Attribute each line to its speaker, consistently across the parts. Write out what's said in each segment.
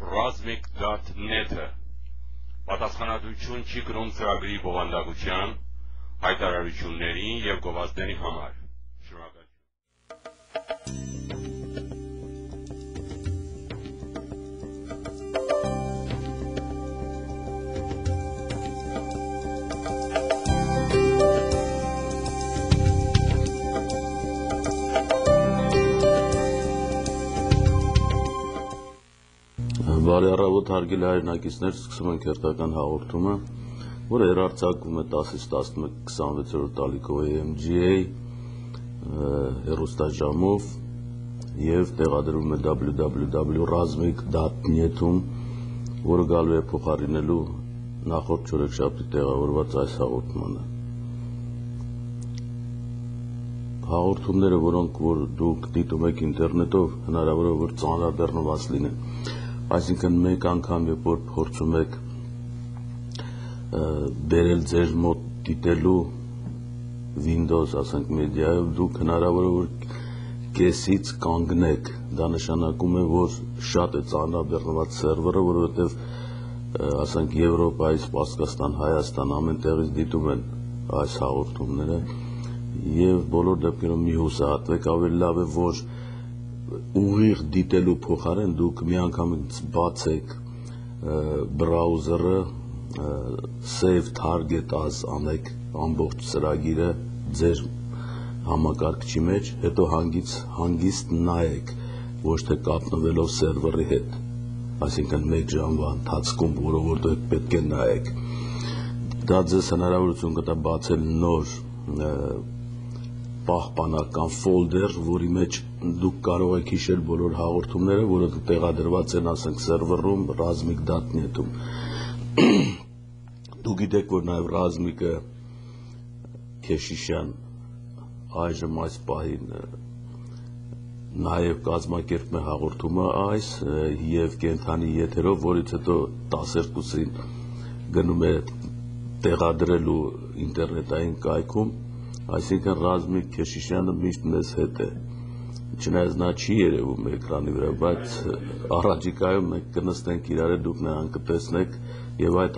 Speaker 1: razmik.net-ը պատասխանատվություն չի կրում ծրագրի բովանդակության, հայտարարությունների և գովազդների համար։
Speaker 2: Բարի առավոտ հարգելի հայրենակիցներ, սկսում ենք հերթական հաղորդումը, որը հեռարձակվում է 10-ից 11:26 տալիքով AMGA հեռուստաժամով և տեղադրվում է www.razmik.net-ում, որը գալու է փոխարինելու նախորդ չորեքշաբթի տեղավորված այս հաղորդմանը։ Հաղորդումները, որոնք որ դուք դիտում եք ինտերնետով, հնարավոր է որ ծանրաբեռնված լինեն։ Այսինքն մեկ անգամ, երբ որ փորձում եք բերել ձեր մոտ դիտելու Windows, ասենք մեդիայով, դուք հնարավոր է որ կեսից կանգնեք, դա նշանակում է, որ շատ է ծանրաբեռնված սերվերը, որովհետև ասենք Եվրոպայից, Պարսկաստան, Հայաստան, ամեն տեղից դիտում են այս հաղորդումները և բոլոր դեպքերում մի հուսահատվեք, ավելի լավ է, որ ուղիղ դիտելու փոխարեն դուք միանգամից բացեք բրաուզերը, save target as անեք ամբողջ ծրագիրը ձեր համակարգչի մեջ, հետո հանգիստ նայեք, ոչ թե կապնվելով սերվերի հետ, այսինքն մեկ ժամվա ընթացքում, որով դուք պետք է նայեք։ Դա ձեզ հնարավորություն կտա բացել նոր պահպանական ֆոլդեր, որի մեջ դուք կարող եք հիշել բոլոր հաղորդումները, որոնք տեղադրված են, ասենք, սերվերում razmik.net-ում։ Դուք գիտեք, որ նաև Ռազմիկը Քեշիշյան այժմ այս պահին նաև կազմակերպում է հաղորդումը այս և կենդանի եթերով, որից հետո 12-ին գնում է տեղադրելու ինտերնետային կայքում, այսինքն Ռազմիկ Քեշիշյանը միշտ մեզ հետ է, չնայած նա չի երևում էկրանի վրա, բայց առաջիկայում մենք կնստենք իրար հետ, դուք նրան կտեսնեք և այդ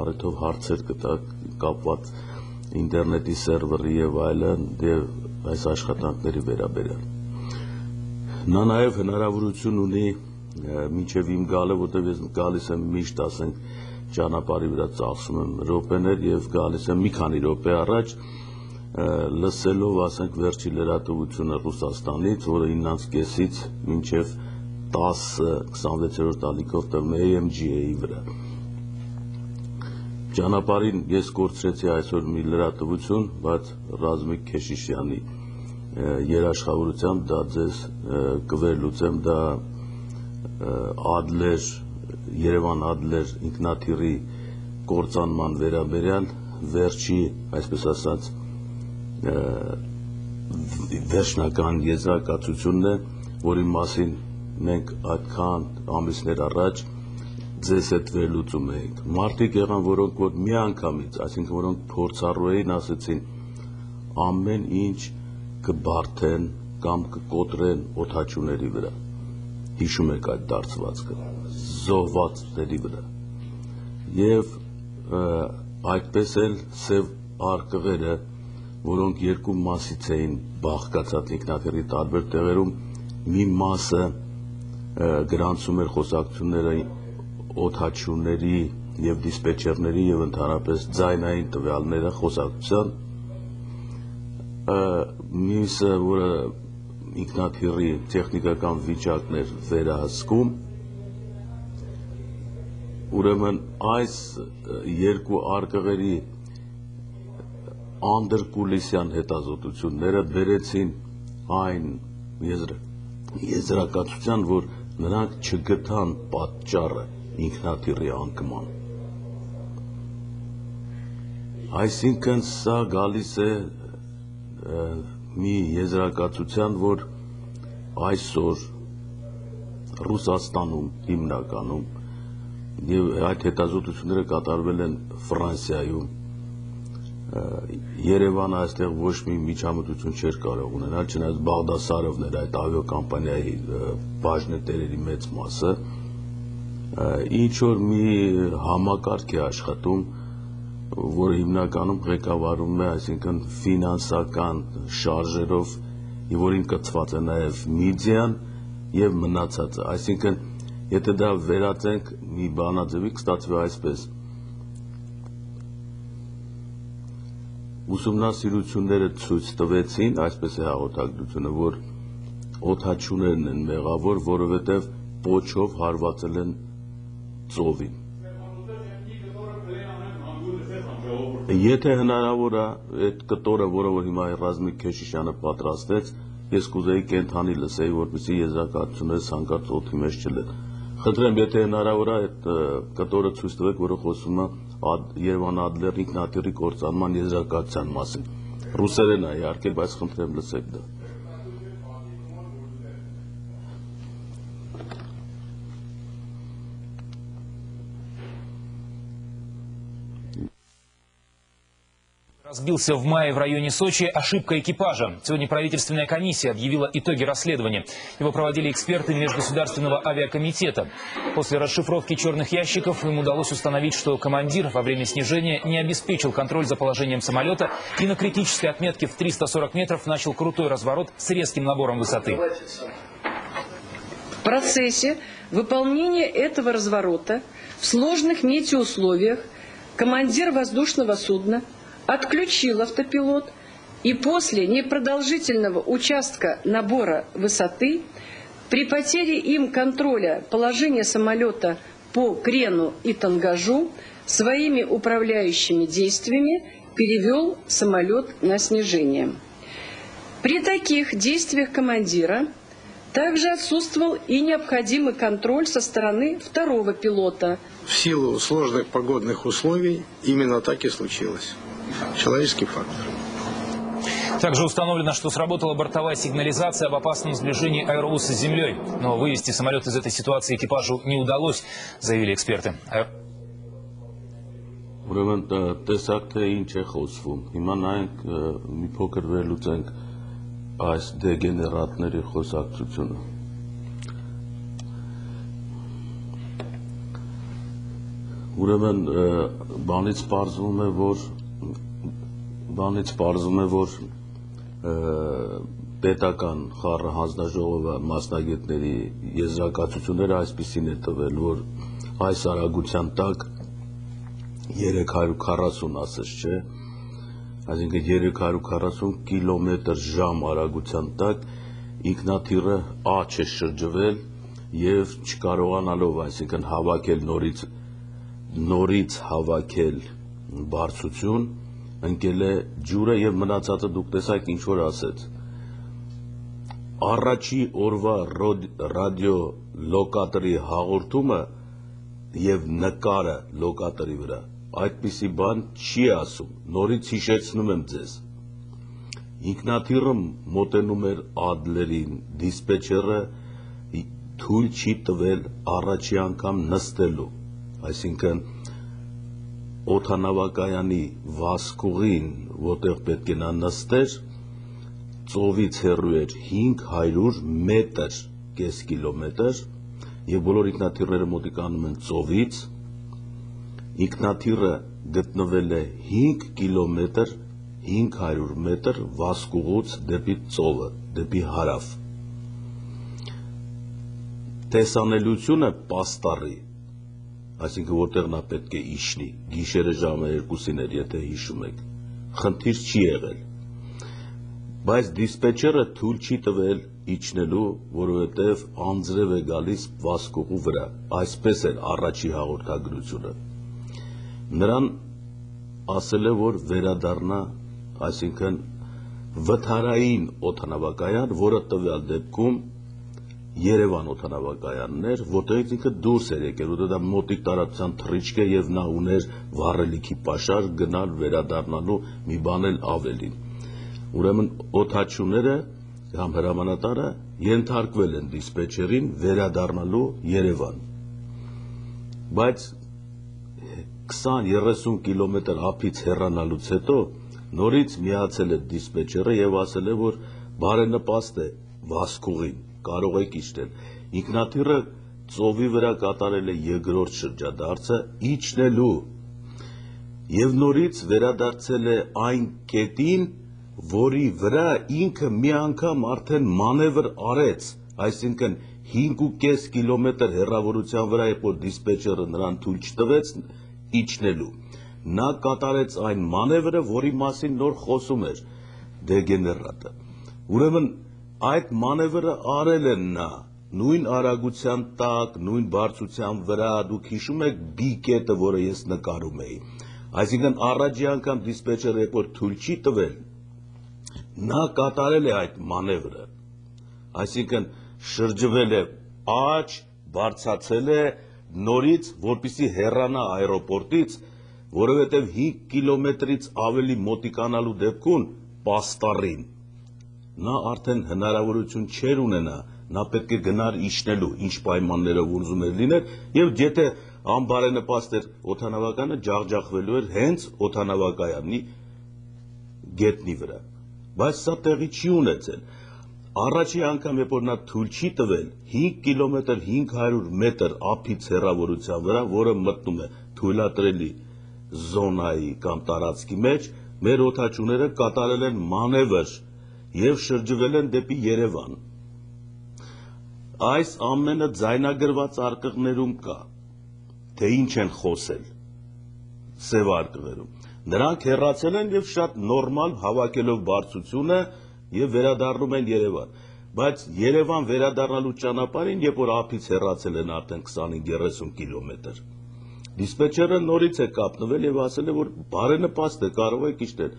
Speaker 2: առիթով հարցեր կտակ կապված ինտերնետի սերվերի և այլն և այս աշխատանքների վերաբերյալ։ Նա նաև հնարավորություն ունի մինչև իմ գալը, որտև ես գալիս եմ միշտ, ասենք, ճանապարհի վրա ծախսում եմ րոպեներ և գալիս եմ մի քանի րոպե առաջ, լսելով, ասենք, վերջի լրատվությունը Ռուսաստանից, որը 9:30-ից մինչև 10:26 տալիքով տվում է AMGA-ի վրա։ Ճանապարհին ես կորցրեցի այսօր մի լրատվություն, բայց Ռազմիկ Քեշիշյանի երաշխավորությամբ դա ձեզ կվերլուծեմ, դա Երևան-Ադլեր ինքնաթիռի կործանման վերաբերյալ վերջի, այսպես ասած, վերջնական եզրակացությունն է, որի մասին մենք այդքան ամիսներ առաջ ձեզ հետ վերլուծում էինք։ Մարդիկ եղան, որոնք որ միանգամից, այսինքն որոնք փորձառու էին, ասեցին ամեն ինչ կբարդեն կամ կկոտրեն օդաչուների վրա։ Հիշում եք այդ դարձվածքը, զոհվածների վրա։ Եվ այդպես էլ սև արկղերը, որոնք երկու մասից էին բաղկացած ինքնաթիռի տարբեր տեղերում, մի մասը գրանցում էր խոսակցությունները օդաչուների և դիսպեչերների և ընդհանրապես ձայնային տվյալները խոսակցության, մյուսը, որը ինքնաթիռի տեխնիկական վիճակն էր վերահսկում, ուրեմն այս երկու արկղերի անդրկուլիսյան հետազոտությունները բերեցին այն եզրակացության, որ նրանք չգտան պատճառը ինքնաթիռի անկման։ Այսինքն սա գալիս է մի եզրակացության, որ այսօր Ռուսաստանում հիմնականում եւ այդ հետազոտությունները կատարվել են Ֆրանսիայում, Երևանը այստեղ ոչ մի միջամտություն չէր կարող ունենալ, չնայած Բաղդասարովն էր այդ ավիակոմպանիայի բաժնետերերի մեծ մասը, ինչ որ մի համակարգ է աշխատում, որը հիմնականում ղեկավարում է, այսինքն ֆինանսական շարժերով, որին կցված է նաև մեդիան եւ մնացածը, այսինքն եթե դա վերածենք մի բանաձևի, կստացվի այսպես. ուսումնասիրությունները ցույց տվեցին, այսպես է հաղորդագրությունը, որ օդաչուներն են մեղավոր, որովհետև պոչով հարվածել են ծովին։ Եթե հնարավոր է այդ կտորը, որը որ հիմա Ռազմիկ Քեշիշյանը պատրաստեց, ես կուզեի կենթանի լսեի, որպեսզի եզրակացությունները հանկարծ օդի մեջ չլեն։ Խնդրեմ, եթե հնարավոր է այդ կտորը ցույց տվեք, որը խոսում է Երևան Ադլեր ինքնաթիռի կործանման եզրակացության մասին։ Ռուսերեն է իհարկե, բայց խնդրեմ լսեք դա։
Speaker 3: Разбился в мае в районе Сочи, ошибка экипажа. Сегодня правительственная комиссия объявила итоги расследования. Его проводили эксперты Межгосударственного авиакомитета. После расшифровки черных ящиков им удалось установить, что командир во время снижения не обеспечил контроль за положением самолета и на критической отметке в 340 метров начал крутой разворот с резким набором высоты.
Speaker 4: В процессе выполнения этого разворота в сложных метеоусловиях командир воздушного судна отключил автопилот и после непродолжительного участка набора высоты при потере им контроля положения самолета по крену и тангажу своими управляющими действиями перевел самолет на снижение. При таких действиях командира также отсутствовал и необходимый контроль со стороны второго пилота.
Speaker 5: В силу сложных погодных условий именно так и случилось. Человеческий фактор.
Speaker 3: Также установлено, что сработала бортовая сигнализация об опасном сближении аэробуса с землей. Но вывести самолет из этой ситуации экипажу не удалось, заявили эксперты.
Speaker 2: Ուրեմն տեսակ թե ինչ է խոսվում։ Հիմա նայենք մի փոքր վերլուծենք այս դեգեներատների խոսակցությունը։ Ուրեմն բանից պարզվում է, որ պետական խառը հանձնաժողովը մասնագետների եզրակացությունները այսպիսին է տվել, որ այս արագության տակ 340 ասես չէ, այսինքն 340 կմ/ժ արագության տակ ինքնաթիռը աճ է շրջվել եւ չկարողանալով, այսինքն հավաքել նորից հավաքել բարձրություն, ընկել է ջուրը եւ մնացածը դուք տեսաք ինչ որ ասեց։ Առաջի օրվա ռադիո լոկատորի հաղորդումը եւ նկարը լոկատորի վրա այդպիսի բան չի ասում, նորից հիշեցնում եմ ձեզ։ Ինքնաթիռը մոտենում էր Ադլերին, դիսպեչերը թույլ չի տվել առաջի անգամ նստելու, այսինքն օդանավակայանի վազքուղին, որտեղ պետք է նա նստեր, ծովից հեռու էր 500 մետր, կես կիլոմետր, եւ բոլոր ինքնաթիռները մոտիկանում են ծովից, ինքնաթիռը գտնվել է 5 կիլոմետր, 500 մետր վազքուղուց դեպի ծովը, դեպի հարավ։ Տեսանելիությունը պաստառի, այսինքն որտեղ նա պետք է իջնի, գիշերը ժամը 2-ին էր, եթե հիշում եք, խնդիր չի եղել, բայց դիսպեչերը թույլ չի տվել իջնելու, որովհետև անձրև է գալիս վազքուղու վրա, այսպես էր առաջի հաղորդագրությունը։ Նրան ասել է, որ վերադառնա, այսինքն վթարային օդանավակայան, որը տվյալ դեպքում Երևան օդանավակայանն էր, որտեղից ինքը դուրս էր եկել, որտեղ դա մոտիկ տարածության թռիչք է եւ նա ուներ վառելիքի պաշար գնալ վերադառնալու մի բան էլ ավելին։ Ուրեմն օդաչուները կամ հրամանատարը ենթարկվել են դիսպեչերին վերադառնալու Երևան։ Բայց 20-30 կիլոմետր ափից հեռանալուց հետո նորից միացել է դիսպեչերը եւ ասել է, որ բարենպաստ է վազքուղին, կարող եք իջնել։ Ինքնաթիռը ծովի վրա կատարել է երկրորդ շրջադարձը իջնելու եւ նորից վերադարձել է այն կետին, որի վրա ինքը մի անգամ արդեն մանևր արեց, այսինքն 5.5 կիլոմետր հեռավորության վրա երբ որ դիսպեչերը նրան թույլ չտվեց իջնելու։ Նա կատարեց այն մանևրը, որի մասին նոր խոսում էր դեգեներատը։ Ուրեմն այդ մանևրը արել են նա նույն արագության տակ, նույն բարձրության վրա, դուք հիշում եք B կետը, որը ես նկարում էի։ Այսինքն առաջի անգամ դիսպեչերը երբ որ թույլ չի տվել, նա կատարել է այդ մանևրը, այսինքն շրջվել է աջ, բարձրացել է նորից, որպեսզի հեռանա այրոպորտից, որովհետև 5 կիլոմետրից ավելի մոտիկանալու դեպքում պաստառին նա արդեն հնարավորություն չէր ունենա, նա պետք է գնար իջնելու, ինչ պայմաններով ուզում էր լինել, եւ եթե անբարենպաստ էր օդանավականը, ջախջախվելու էր հենց օդանավակայանի գետնի վրա, բայց սա տեղի չի ունեցել։ Առաջի անգամ երբ որ նա թույլ չի տվել 5 կիլոմետր 500 մետր ափից հեռավորության վրա, որը մտնում է թույլատրելի զոնայի կամ տարածքի մեջ, մեր օդաչուները կատարել են մանևր եւ շրջվել են դեպի Երևան։ Այս ամենը ձայնագրված արկղներում կա, թե ինչ են խոսել սև արկղերում։ Նրանք հեռացել են եւ շատ նորմալ հավաքելով բարձրությունը եւ վերադառնում են Երևան, բայց Երևան վերադառնալու ճանապարհին, երբ որ ափից հեռացել են արդեն 25-30 կիլոմետր, դիսպեչերը նորից է կապնվել եւ ասել է, որ բարենպաստ է, կարող եք իջնել։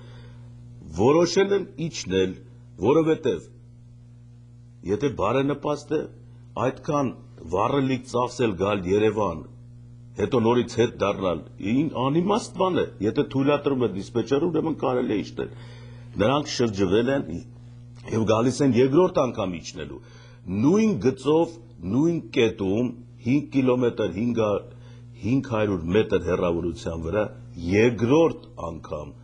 Speaker 2: Որոշել են իջնել, որովհետեւ եթե բարենպաստ է, այդքան վառելիք ծախսել գալ Երևան, հետո նորից հետ դառնալ, անիմաստ բան է, եթե թույլատրում է դիսպեչերը, ուրեմն կարելի է իջնել։ Նրանք շրջվել են եւ գալիս են երկրորդ անգամ իջնելու։ Նույն գծով, նույն կետում 5 կիլոմետր 500 մետր հեռավորության վրա երկրորդ անգամ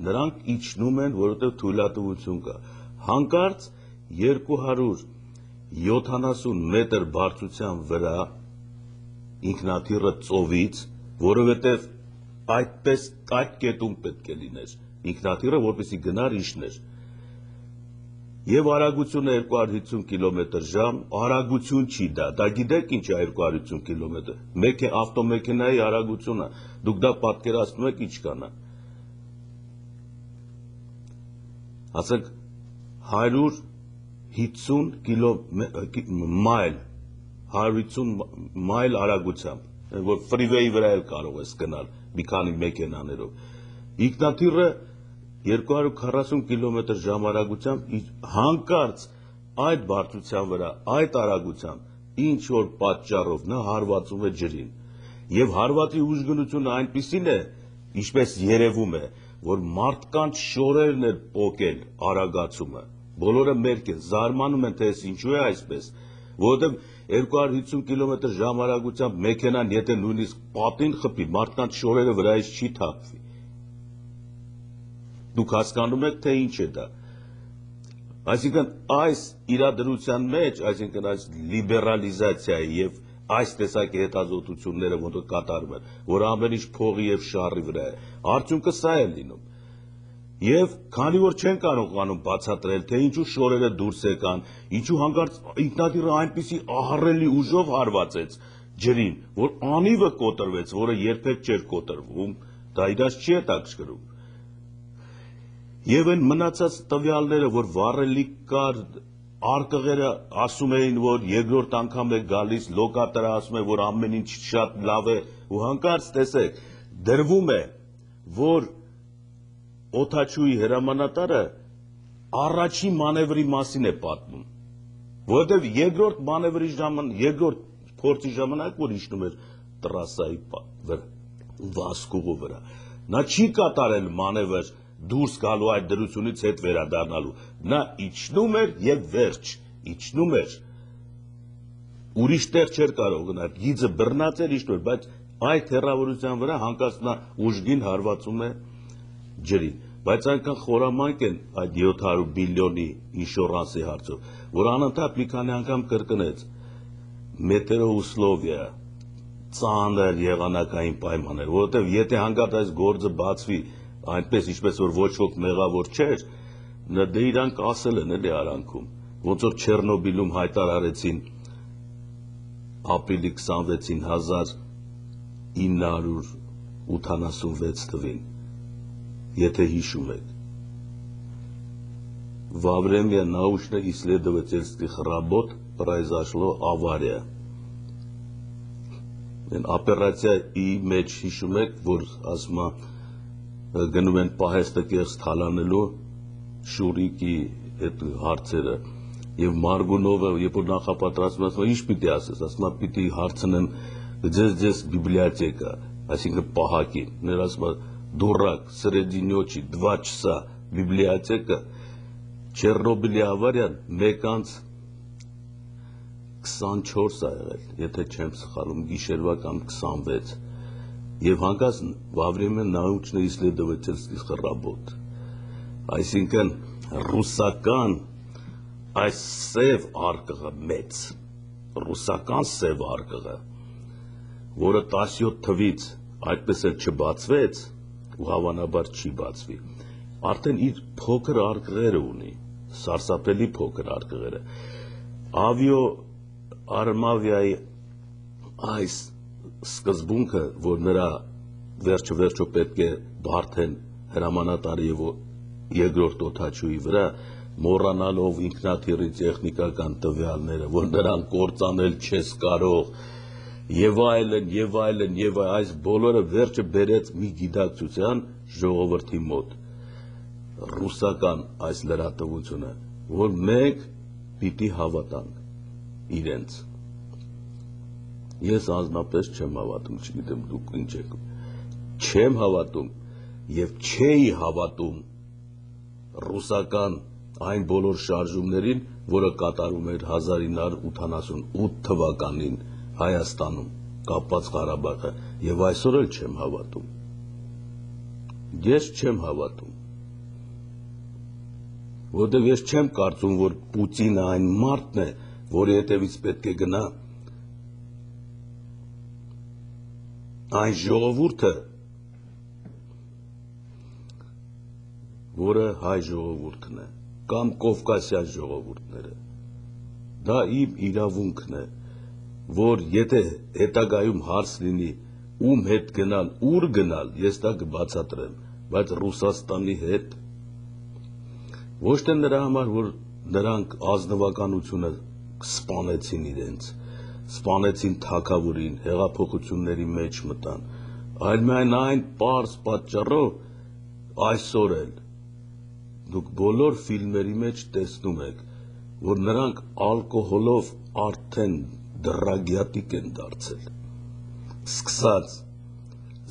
Speaker 2: նրանք իջնում են, որովհետեւ թույլատվություն կա։ Հանկարծ 270 մետր բարձրության վրա ինքնաթիռը ծովից, որովհետև այդպես այդ կետում պետք է լիներ ինքնաթիռը, որպեսզի գնար իջներ։ Եվ արագությունը 250 կմ/ժ, արագություն չի դա գիտեք ինչ է 250 կմ, ավտոմեքենայի արագությունը, դուք դա պատկերացնում եք ինչքան է։ Ասենք 150 մայլ, 150 մայլ արագությամբ, որ ֆրիվեյի վրա էլ կարող ես գնալ մի քանի մեքենաներով։ Ինքնաթիռը 240 կմ/ժ արագությամբ հանկարծ այդ բարձրության վրա, այդ արագությամբ, ինչ որ պատճառով նա հարվածում է ջրին։ Եվ հարվածի ուժգնությունը այնպիսին է, ինչպես երևում է, որ մարդկանց շորերն էր պոկել արագացումը։ Բոլորը մերկ են, զարմանում են, թե ինչու է այսպես, որովհետև 250 կմ/ժ արագությամբ մեքենան, եթե նույնիսկ պատին խփի, մարդկանց շորերը վրայից չի թափվի։ Դուք հասկանում եք, թե ինչ է դա։ Այսինքն այս իրադրության մեջ, այսինքն այս լիբերալիզացիայի եւ այս տեսակի հետազոտությունները, որոնք կատարվում են, որ ամեն ինչ փողի եւ շարի վրա է, արդյունքը սա է լինում։ Եվ քանի որ չեն կարողանում բացատրել, թե ինչու շորերը դուրս եկան, ինչու հանկարծ ինքնաթիռը այնպիսի ահռելի ուժով հարվածեց ջրին, որ անիվը կոտրվեց, որը երբեք չէր կոտրվում, դա իրաց չի հետաքրքրում։ Եվ այն մնացած տվյալները, որ վառելիք կար, արկղերը ասում էին, որ երկրորդ անգամ է գալիս, լոկատորը ասում է, որ ամեն ինչ շատ լավ է, ու հանկարծ տեսեք, դրվում է, որ օդաչուի հրամանատարը առաջի մանևրի մասին է պատմում, որովհետև երկրորդ մանևրի երկրորդ փորձի ժամանակ, որ իջնում էր տրասայի վրա, վազքուղու վրա, նա չի կատարել մանևր դուրս գալու այդ դրությունից հետ վերադառնալու, նա իջնում էր եւ վերջ, իջնում էր, ուրիշ տեղ չէր կարող գնալ, գիծը բռնած էր իջնում էր, բայց այդ հեռավորության վրա հանկարծ նա ուժգին հարվածում է ջրին, բայց այնքան խորամանկ են այդ 700 բիլիոնի ինշորանսի հարցով, որ անընդհատ մի քանի անգամ կրկնեց, մեթեորոլոգիա ծանր եղանակային պայմաններ, որովհետև եթե հանգարտ այս գործը բացվի այնպես ինչպես որ ոչ ոք մեղավոր չէր, դե իրանք ասել են էլի արանքում, ոնց որ Չեռնոբիլում հայտարարեցին ապրիլի 26-ին 1986 թվին, եթե հիշում եք, во время научно-исследовательских работ произошло авария. Օպերացիայի մեջ հիշում եք, որ ասում է գնում են պահեստը կեղծ թալանելու շուրիկի այդ հարցերը եւ Մարգունովը երբ որ նախապատրաստում ասում է ինչ պիտի ասես, ասում է պիտի հարցնեմ ձեզ բիբլիոթեկա, այսինքն պահակի, ներ ասում է դուրակ, среди ночи 2 часа բիբլիոթեկա, Չեռնոբիլի ավարիան 1:24 է եղել, եթե չեմ սխալվում, գիշերվա կամ 26 եւ հանկած во время научно-исследовательских работ, այսինքն ռուսական այս սև արկղը մեծ, ռուսական սև արկղը, որը 17 թվից այդպես էլ չբացվեց, ու հավանաբար չի բացվի, արդեն իր փոքր արկղերը ունի, սարսափելի փոքր արկղերը, ավիո արմավիայի այս սկզբունքը, որ նրա վերջը պետք է բարդեն հրամանատարի եւ երկրորդ օդաչուի վրա, մոռանալով ինքնաթիռի տեխնիկական տվյալները, որ նրան կործանել չես կարող, եւ այլն, այս բոլորը վերջը բերեց մի գիտակցության ժողովրդի մոտ, ռուսական այս լրատվությունը, որ մենք պիտի հավատանք իրենց։ Ես անձնապես չեմ հավատում, չգիտեմ դուք ինչ եք, չեմ հավատում եւ չէի հավատում ռուսական այն բոլոր շարժումներին, որը կատարում էր 1988 թվականին Հայաստանում, կապված Ղարաբաղը, եւ այսօր էլ չեմ հավատում։ Ես չեմ հավատում։ Որտեղ ես չեմ կարծում, որ Պուտինը այն մարդն է, որի հետևից պետք է գնա այն ժողովուրդը, որը հայ ժողովուրդն է, կամ կովկասյան ժողովուրդները, դա իմ իրավունքն է, որ եթե հետագայում հարց լինի, ում հետ գնալ, ուր գնալ, ես դա կբացատրեմ, բայց Ռուսաստանի հետ, ոչ թե նրա համար, որ նրանք ազնվականությունը սպանեցին իրենց, սպանեցին թագավորին, հեղափոխությունների մեջ մտան, այլ միայն այն պարզ պատճառով այսօր էլ դուք բոլոր ֆիլմերի մեջ տեսնում եք, որ նրանք ալկոհոլով արդեն դրագյատիկ են դարձել, սկսած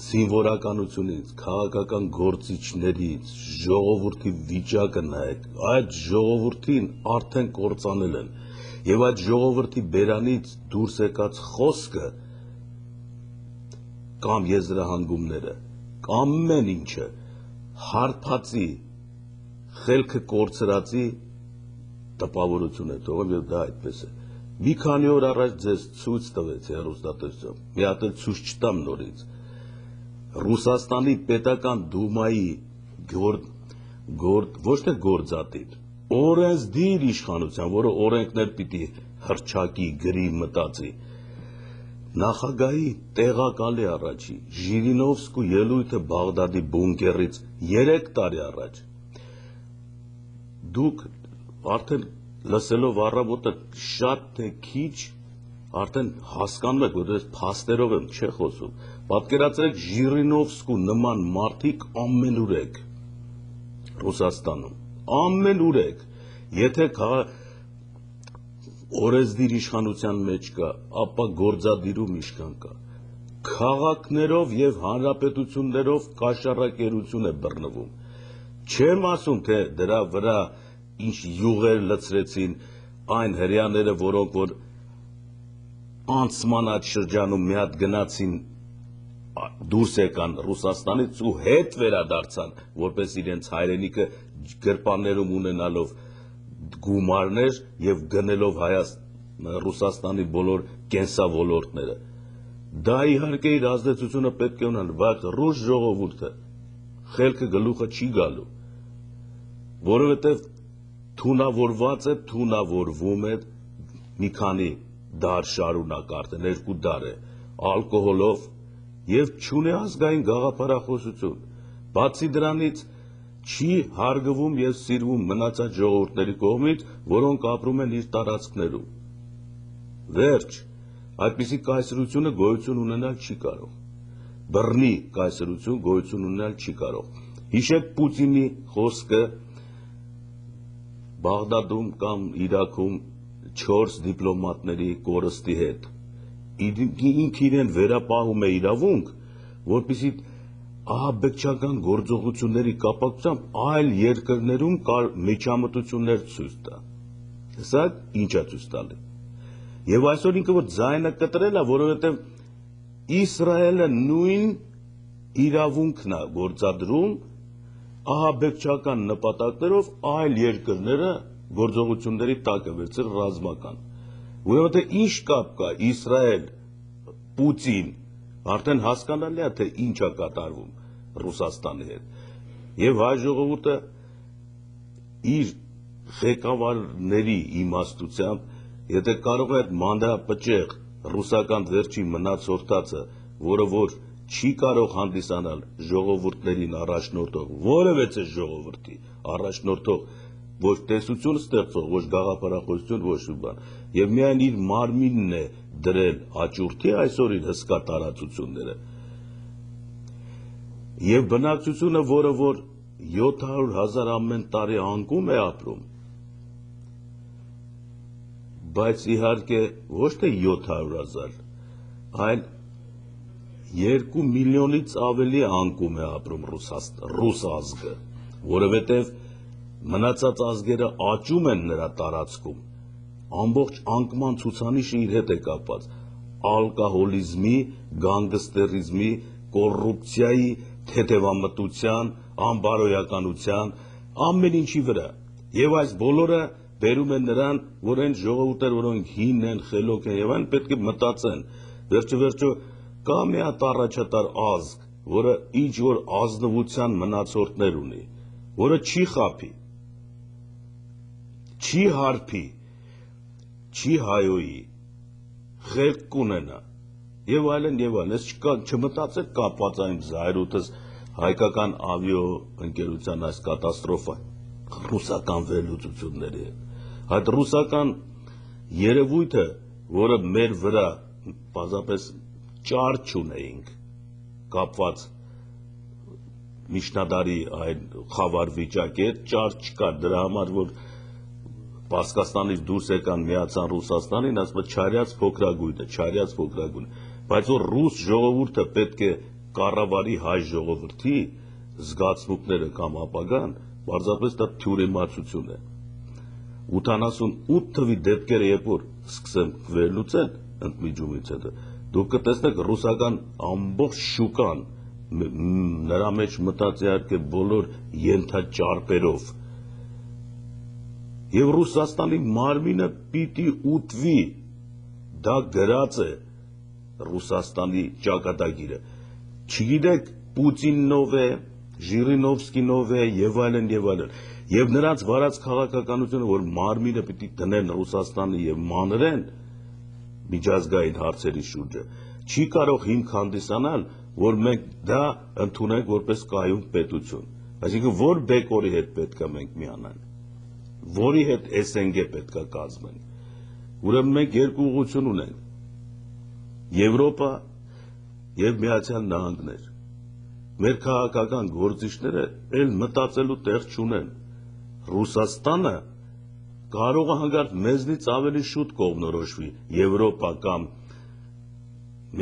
Speaker 2: զինվորականությունից, քաղաքական գործիչներից, ժողովրդի վիճակը նայեք, այդ ժողովրդին արդեն կործանել են, եւ այդ ժողովրդի բերանից դուրս եկած խոսքը կամ եզրահանգումները, կամ ամեն ինչը հարբածի, խելքը կորցրածի տպավորություն է թողում եւ դա այդպես է։ Մի քանի օր առաջ ձեզ ցույց տվեցի հեռուստատեսությամբ, մի հատ էլ ցույց չտամ նորից։ Ռուսաստանի պետական դումայի ոչ թե գործադիր, օրենսդիր իշխանության, որը օրենքներ պիտի հռչակի, գրի, մտածի, նախագահի տեղակալի առաջի, Ժիրինովսկու ելույթը Բաղդադի բունկերից 3 տարի առաջ, դուք արդեն լսելով առավոտը շատ թե քիչ, արդեն հասկանում եք, որ ես փաստերով եմ չէ խոսում, պատկերացրեք Ժիրինովսկու նման մարդիկ ամենուր եք Ռուսաստանում, ամենուր եք, եթե օրենսդիր իշխանության մեջ կա, ապա գործադիրում իշխան կա, քաղաքներով եւ հանրապետություններով կաշառակերություն է բռնվում, չեմ ասում, թե դրա վրա ինչ յուղեր լցրեցին այն հրեաները, որոնք որ անցման այդ շրջանում մի հատ գնացին դուրս եկան Ռուսաստանից ու հետ վերադարձան, որպես իրենց հայրենիքը գրպաններում ունենալով գումարներ եւ գնելով Ռուսաստանի բոլոր կենսավոլորտները։ Դա իհարկե իր ազդեցությունը պետք է ունենա, բայց ռուս ժողովուրդը խելքը գլուխը չի գալու, որովհետև թունավորված է, թունավորվում է մի քանի դար շարունակ արդեն 2 դար է ալկոհոլով եւ չունի ազգային գաղափարախոսություն։ Բացի դրանից չի հարգվում եւ սիրվում մնացած ժողովուրդների կողմից, որոնք ապրում են իր տարածքներում։ Վերջ, այդպիսի կայսրությունը գոյություն ունենալ չի կարող։ Բռնի կայսրություն գոյություն ունենալ չի կարող։ Հիշեք Պուտինի խոսքը Բաղդադում կամ Իրաքում 4 դիպլոմատների կորստի հետ։ Ինքը իրեն վերապահում է իրավունք, որպեսզի ահաբեկչական գործողությունների կապակցությամբ այլ երկրներում միջամտություններ ցույց տա։ Սա ինչ է ցույց տալի։ Եվ այսօր ինքը որ ձայնը կտրել է, որովհետև Իսրայելը նույն իրավունքն է գործադրում ահաբեկչական նպատակներով այլ երկրները գործողությունների տակ է վերցրել ռազմական։ Որովհետև ինչ կապ կա Իսրայել, Պուտին, արդեն հասկանալի է, թե ինչ է կատարվում Ռուսաստանի հետ։ Եվ հայ ժողովուրդը իր ղեկավարների իմաստությամբ, եթե կարող է այդ մանրապճեղ ռուսական վերջի մնացորդածը, որը որ չի կարող հանդիսանալ ժողովուրդներին առաջնորդող, որևէ ժողովրդի առաջնորդող ոչ տեսություն ստեղծող, ոչ գաղափարախոսություն, ոչ բան, եւ միայն իր մարմինն է դրել աճուրդի այսօր իր հսկա տարածությունները։ Եվ բնակչությունը, որը որ 700,000 ամեն տարի անկում է ապրում, բայց իհարկե ոչ թե 700,000, այլ 2 միլիոնից ավելի անկում է ապրում ռուս ազգը, որովհետև մնացած ազգերը աճում են նրա տարածքում, ամբողջ անկման ցուցանիշը իր հետ է կապված ալկոհոլիզմի, գանգստերիզմի, կոռուպցիայի, թեթևամտության, անբարոյականության, ամեն ինչի վրա։ Եվ այս բոլորը բերում են նրան, որ այն ժողովուրդները, որոնք հին են, խելոք են եւ այն պետք է մտածեն։ Վերջո կա մի հատ առաջատար ազգ, որը ինչ որ ազնվության մնացորդներ ունի, որը չի խաբի, չի հարբի, չի հայոյի, խելք կունենա եւ այլն եւ այլն։ Ես չմտածեք կապված այն զայրույթս հայկական ավիո ընկերության այս կատաստրոֆա ռուսական վերլուծությունների հետ։ Այդ ռուսական երևույթը, որը մեր վրա պարզապես ճար չունեինք կապված միջնադարի այն խավար վիճակի հետ, ճար չկար, դրա համար որ Պարսկաստանից դուրս եկան միացան Ռուսաստանին, ասում է չարյաց փոքրագույն, բայց որ ռուս ժողովուրդը պետք է կառավարի հայ ժողովրդի զգացմունքները կամ ապագան, պարզապես դա թյուրիմացություն է։ 88 թվի դեպքերը երբ որ սկսեմ վերլուծել ընդմիջումից հետո, դուք կտեսնեք ռուսական ամբողջ շուկան, նրա մեջ մտած իհարկե բոլոր ենթաճարպերով, եւ Ռուսաստանի մարմինը պիտի ուտվի, դա գրած է Ռուսաստանի ճակատագիրը։ Չգիտեք Պուտիննով է, Ժիրինովսկինով է եւ այլն եւ այլն։ Եվ նրանց վարած քաղաքականությունը, որ մարմինը պիտի դնեն Ռուսաստանի եւ մանրեն միջազգային հարցերի շուրջը, չի կարող հիմք հանդիսանալ, որ մենք դա ընդունենք որպես կայուն պետություն։ Այսինքն որ բեկորի հետ պետք է մենք միանանք, որի հետ SNG պետք է կազմենք։ Ուրեմն մենք երկու ուղղություն ունենք. Եվրոպա եւ Միացյալ Նահանգներ։ Մեր քաղաքական գործիչները էլ մտածելու տեղ չունեն։ Ռուսաստանը կարող է հանգարտ մեզնից ավելի շուտ կողմնորոշվի Եվրոպա կամ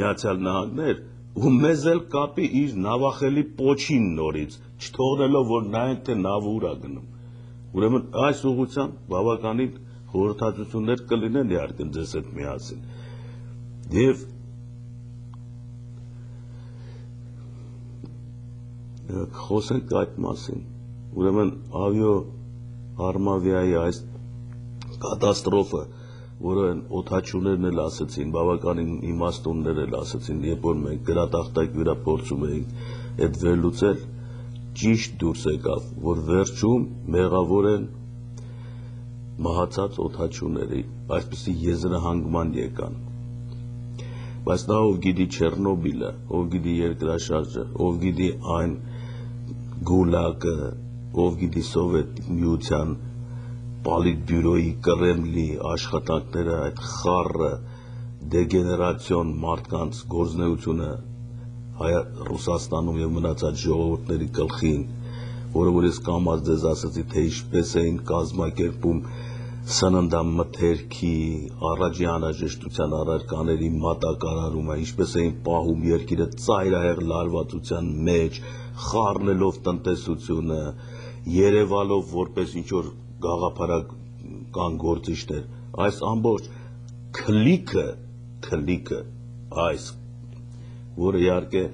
Speaker 2: Միացյալ Նահանգներ ու մեզ էլ կապի իր նավախելի պոչին նորից, չթողնելով որ նայենք թե նավը ուր է գնում։ Ուրեմն այս ուղղությամբ բավականին խորհրդածություններ կլինեն իհարկե ձեզ հետ միասին։ Եվ խոսենք այդ մասին։ Ուրեմն ավիո Արմավիայի այս կատաստրոֆը որը օդաչուներն էլ ասեցին, բավականին իմաստուններ էլ ասեցին, երբ որ մենք գրատախտակի վրա փորձում էինք այդ վերլուծել, ճիշտ դուրս եկավ, որ վերջում մեղավոր են մահացած օդաչուների, այսպիսի եզրահանգման եկան։ Բայց նա ով գիտի Չեռնոբիլը, ով գիտի երկրաշարժը, ով գիտի այն գուլագը, ով գիտի Սովետ միության Պոլիտբյուրոյի Կրեմլի աշխատանքները, այդ խառը դեգեներացիոն մարդկանց գործունեությունը Ռուսաստանում եւ մնացած ժողովուրդների գլխին, որը որ ես կամաց ձեզ ասացի, թե ինչպես էին կազմակերպում սննդամթերքի, առաջի անհրաժեշտության առարկաների մատակարարումը, ինչպես էին պահում երկիրը ծայրահեղ լարվածության մեջ, խառնելով տնտեսությունը, երևալով որպես ինչ-որ գաղափարական գործիչներ, այս ամբողջ քլիկը, այս, որը իհարկե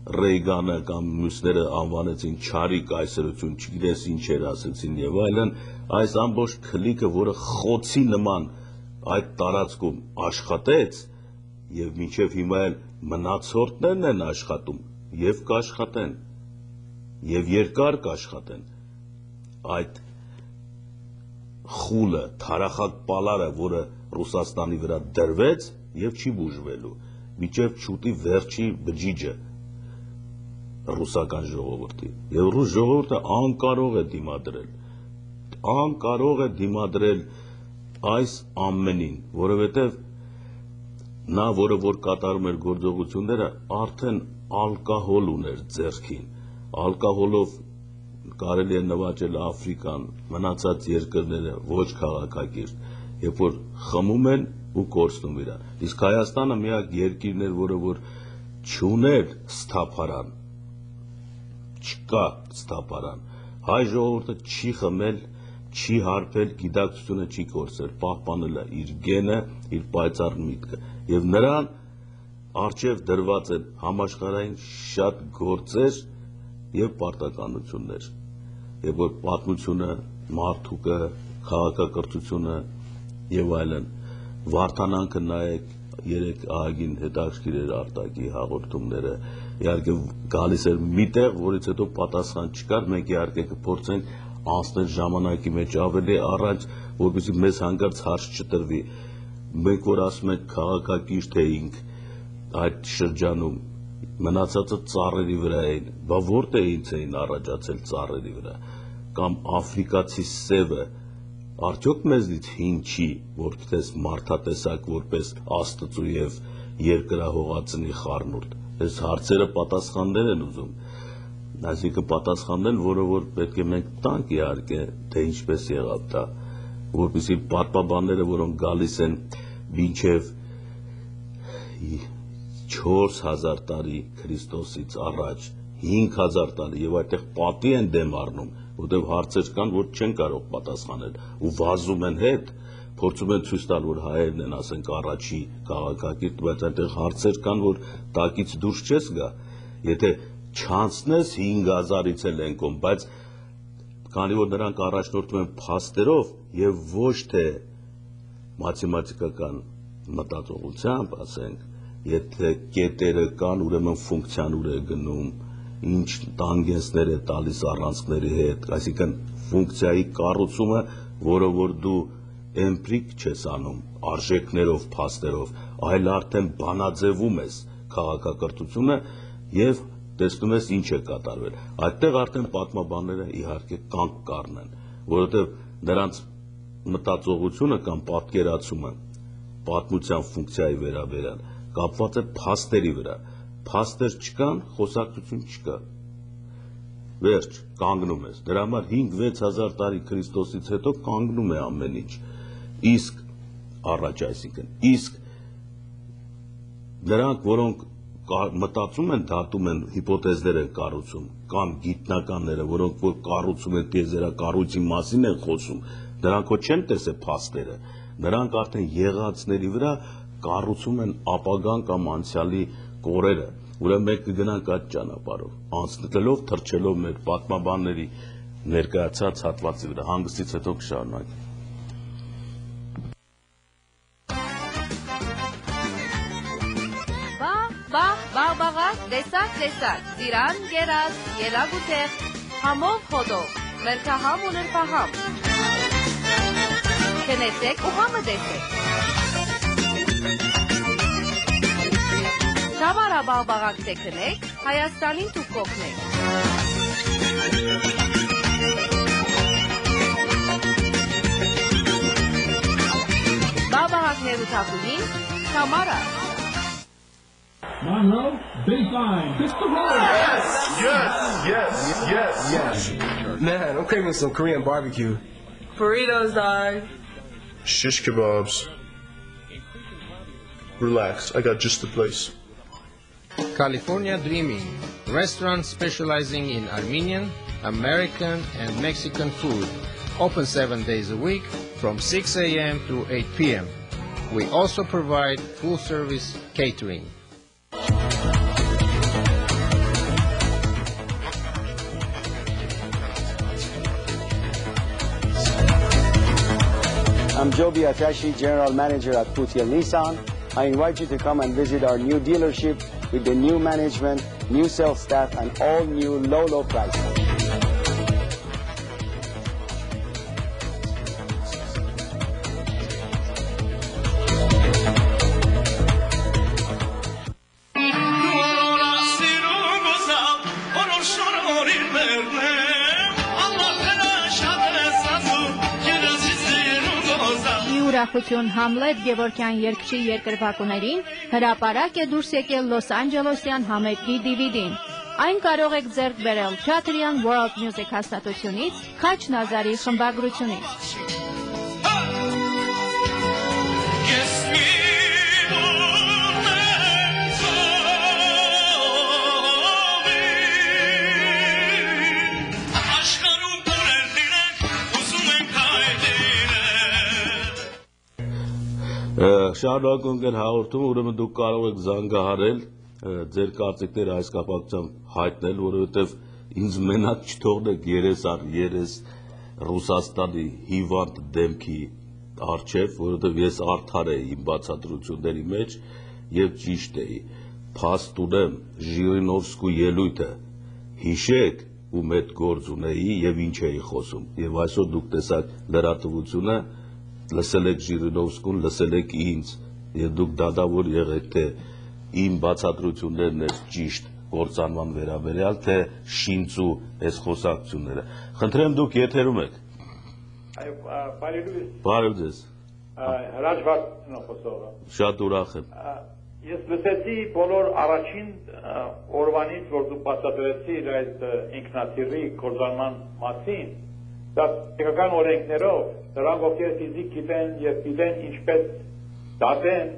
Speaker 2: Ռեյգանը կամ մյուսները անվանեցին չարի կայսրություն, չգիտես ինչեր ասեցին եւ այլն, այս ամբողջ քլիկը, որը խոցի նման այդ տարածքում աշխատեց եւ մինչեւ հիմա էլ մնացորդներն են աշխատում եւ կաշխատեն եւ երկար կաշխատեն, այդ խուլը, թարախակ պալարը, որը Ռուսաստանի վրա դրվեց եւ չի բուժվելու, մինչեւ չուտի վերջի բջիջը ռուսական ժողովրդի, եւ ռուս ժողովուրդը անկարող է դիմադրել այս ամենին, որովհետեւ նա, որը որ կատարում էր գործողությունները, արդեն ալկոհոլ ուներ ձեռքին, ալկոհոլով կարելի է նվաճել Աֆրիկան, մնացած երկրները ոչ քաղաքակիրթ, երբ որ խմում են ու կորցնում իրան, իսկ Հայաստանը միակ երկիրն էր, որը որ չուներ սթափարան, չկա ստապարան, հայ ժողովուրդը չի խմել, չի հարբել, գիտակցությունը չի կորցրել, պահպանել է իր գենը, իր պայծառ միտքը, եւ նրան առջև դրված են համաշխարհային շատ գործեր եւ պարտականություններ, եւ որ պատմությունը, մարդուկը, քաղաքակրթությունը եւ այլն, Վարդանանքը նայեք, երեք ահագին հետաքրքիր էր Արտակի հաղորդումները, իհարկե գալիս էր մի տեղ, որից հետո պատասխան չկար, մենք իհարկե կփորձենք անցնել ժամանակի մեջ ավելի առաջ, որպեսզի մեզ հանկարծ հարց չտրվի։ Մենք որ ասում ենք քաղաքակիրթ էինք այդ շրջանում, մնացածը ծառերի վրա էին, բա որտեղից էին առաջացել ծառերի վրա, կամ աֆրիկացի սևը, արդյոք մեզնից հին չի, որպես մարդատեսակ, որպես Աստծու եւ երկրահողածնի խառնուրդ։ Այս հարցերը պատասխաններ են ուզում, այսինքն պատասխաններ, որը որ պետք է մենք տանք իհարկե, թե ինչպես եղավ դա, որպեսզի պատմաբանները, որոնք գալիս են մինչև 4000 տարի Քրիստոսից առաջ, 5000 տարի եւ այդտեղ պատի են դեմ առնում, որտեղ հարցեր կան, որ չեն կարող պատասխանել ու վազում են հետ, փորձում են ցույց տալ, որ հայերն են, ասենք, առաջի քաղաքակիրթ, բայց այդտեղ հարցեր կան, որ տակից դուրս չես գա, եթե չանցնես 5000-ից էլ ենկոմ, բայց քանի որ նրանք առաջնորդվում են փաստերով եւ ոչ թե մաթեմատիկական մտածողությամբ, ասենք, եթե կետերը կան, ուրեմն ֆունկցիան ուր է գնում, ինչ տանգենսներ է տալիս առանցքների հետ, այսինքն ֆունկցիայի կառուցումը, որը որ դու էմպրիկ չես անում, արժեքներով, փաստերով, այլ արդեն բանաձևում ես քաղաքակրթությունը եւ տեսնում ես ինչ է կատարվել։ Այդտեղ արդեն պատմաբանները իհարկե կանգ կառնեն, որովհետեւ նրանց մտածողությունը կամ պատկերացումը պատմության ֆունկցիայի վերաբերյալ կապված է փաստերի վրա։ Փաստեր չկան, խոսակցություն չկա։ Վերջ, կանգնում ես։ Դրա համար 5-6000 տարի Քրիստոսից հետո կանգնում է ամեն ինչ։ Իսկ առաջ, այսինքն, իսկ նրանք, որոնք մտածում են, դատում են, հիպոթեզներ են կառուցում, կամ գիտնականները, որոնք որ կառուցում են տիեզերակառույցի մասին են խոսում, նրանք ոչ չեն տեսել փաստերը, նրանք արդեն եղածների վրա կառուցում են ապագան կամ անցյալի կորերը, ուրեմն մենք կգնանք այդ ճանապարհով, անցնելով, թռչելով մեր պատմաբանների ներկայացած հատվածի վրա, հանգստից հետո կշարունակենք։
Speaker 6: տեսակ, ծիրան, գերած, ելագ ու տեղ, համով հոդով, մերկահամ ու նրպահամ։ Քնեցեք ու համը դեսեք։ Թամարա բաղբաղակցե քնեք, Հայաստանին դուք կօգնեք։ Բաղբաղակներու թակուհին, Թամարա։
Speaker 7: Monroe, baseline, just the roll. Yes.
Speaker 8: Man, I'm craving some Korean barbecue.
Speaker 9: Burritos, dog.
Speaker 10: Shish kebabs. Relax, I got just the place.
Speaker 11: California Dreaming, restaurant specializing in Armenian, American, and Mexican food. Open 7 days a week from 6 a.m. to 8 p.m. We also provide full-service catering.
Speaker 12: I'm Joe Biatashi, General Manager at Putia Nissan. I invite you to come and visit our new dealership with the new management, new sales staff, and all new low prices.
Speaker 13: Ուրախություն Համլետ Գևորգյան երգչի երկրպագուներին հրապարակ է դուրս եկել Լոս Անջելեսյան համերգի DVD-ն։ Այն կարող եք ձեռք բերել Chatrian World Music հաստատությունից, Քաչ Նազարի խմբագրությունից։
Speaker 2: Շարունակում ենք հաղորդումը, ուրեմն դուք կարող եք զանգահարել ձեր կարծիքները այս կապակցությամբ հայտնել, որովհետև ինձ մենակ չթողնեք երես առ երես Ռուսաստանի հիվանդ դեմքի առջև, որովհետև ես արդար էի իմ բացատրությունների մեջ եւ ճիշտ էի։ Փաստ ունեմ Ժիրինովսկու ելույթը հիշեք ու մեծ գործ ունեի եւ ինչ էի խոսում։ Եվ այսօր դուք տեսաք լրատվությունը լսել եք Ժիրինովսկուն, լսել եք ինձ, եւ դուք դատավոր եղեք, թե իմ բացատրություններն են ճիշտ գործանման վերաբերյալ, թե շինծու այս խոսակցությունները։ Խնդրեմ դուք եթերում եք։
Speaker 14: Այո, բարև
Speaker 2: Բարև ձեզ։
Speaker 14: Հրաժվարդն խոսողը։
Speaker 2: Շատ ուրախ եմ։
Speaker 14: Ես լսեցի բոլոր առաջին օրվանից, որ դուք բացատրեցիք այդ ինքնաթիռի կործանման մասին, դա տեղական օրենքներով նրանք ովքեր ֆիզիկ գիտեն եւ գիտեն ինչպես դատեն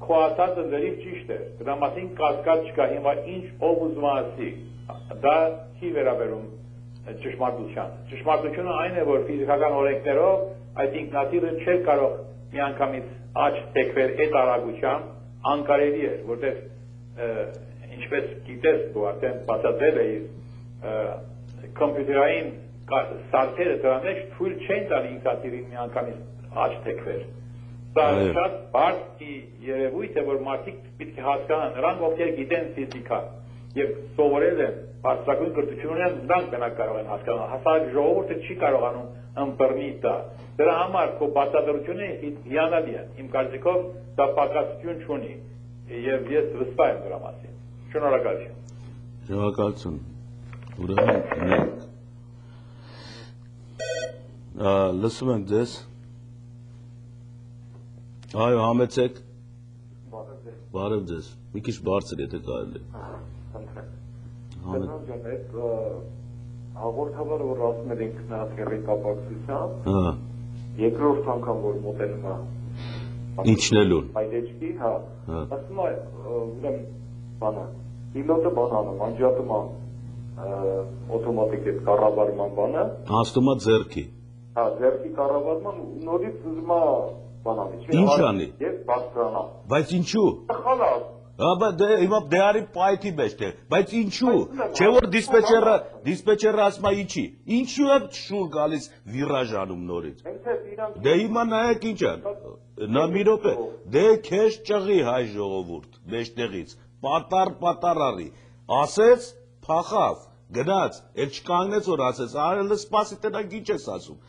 Speaker 14: քո ասածը լրիվ ճիշտ է դրա մասին կասկած չկա հիմա ինչ ով ուզում ասի դա չի վերաբերում ճշմարտությունը այն է որ ֆիզիկական օրենքներով այդ ինքնաթիռը չէր կարող միանգամից աճ թեքվել այդ արագությամբ անկարելի էր որտեղ ինչպես գիտես դու արդեն բացատրել էիր կոմպյուտերային սարքերը դրա մեջ թույլ չեն տալի ինքնաթիռին միանգամից աճ թեքվել։ Դա շատ բարդ երևույթ է, որ մարդիկ պետք է հասկանան, նրանք ովքեր գիտեն ֆիզիկա եւ սովորել են բարձրագույն կրթություն ունեն, նրանք մենակ կարող են հասկանալ։ Հասարակ ժողովուրդը չի կարողանում ըմբռնի դա։ Դրա համար քո բացատրությունը հիանալի է։ Իմ կարծիքով դա պակասություն չունի եւ ես վստահ եմ դրա մասին։ Շնորհակալություն։
Speaker 2: Շնորհակալություն։ Ուրեմն լսում ենք ձեզ։ Այո, համեցեք։ Բարև ձեզ։ Մի քիչ բարձր եթե կարելի է։
Speaker 15: Համեցեք։ Այդ հաղորդավարը որ ասում էր ինքնաթիռի կապակցությամբ, երկրորդ անգամ որ մոտենում է
Speaker 2: Իջնելուն։
Speaker 15: Այդեջքի, հա։ Ասում է, ուրեմն բանը, պիլոտը բանանում, անջատում է օտոմատիկ այդ կառավարման բանը։
Speaker 2: Հասնում է ձեռքի։
Speaker 15: Հա, ձեռքի կառավարման նորից ուզում է բանանի։
Speaker 2: Ինչ անի։
Speaker 15: Ես բարձրանա։
Speaker 2: Բայց ինչու։
Speaker 15: Խալաս։
Speaker 2: Աբա հիմա դեարի պայթի մեջ է, բայց ինչու։ Չէ որ դիսպեչերը ասում է ինչի։ Ինչու է շուր գալիս վիրաժ անում նորից։ Դե հիմա նայեք ինչ է։ Նա մի րոպե։ Դե քեզ ճղի հայ ժողովուրդ մեջտեղից։ պատար արի, ասեց, փախավ, գնաց, էլ չկանգնեց որ ասեց, արելը սպասի տնակ ինչ ես ասում,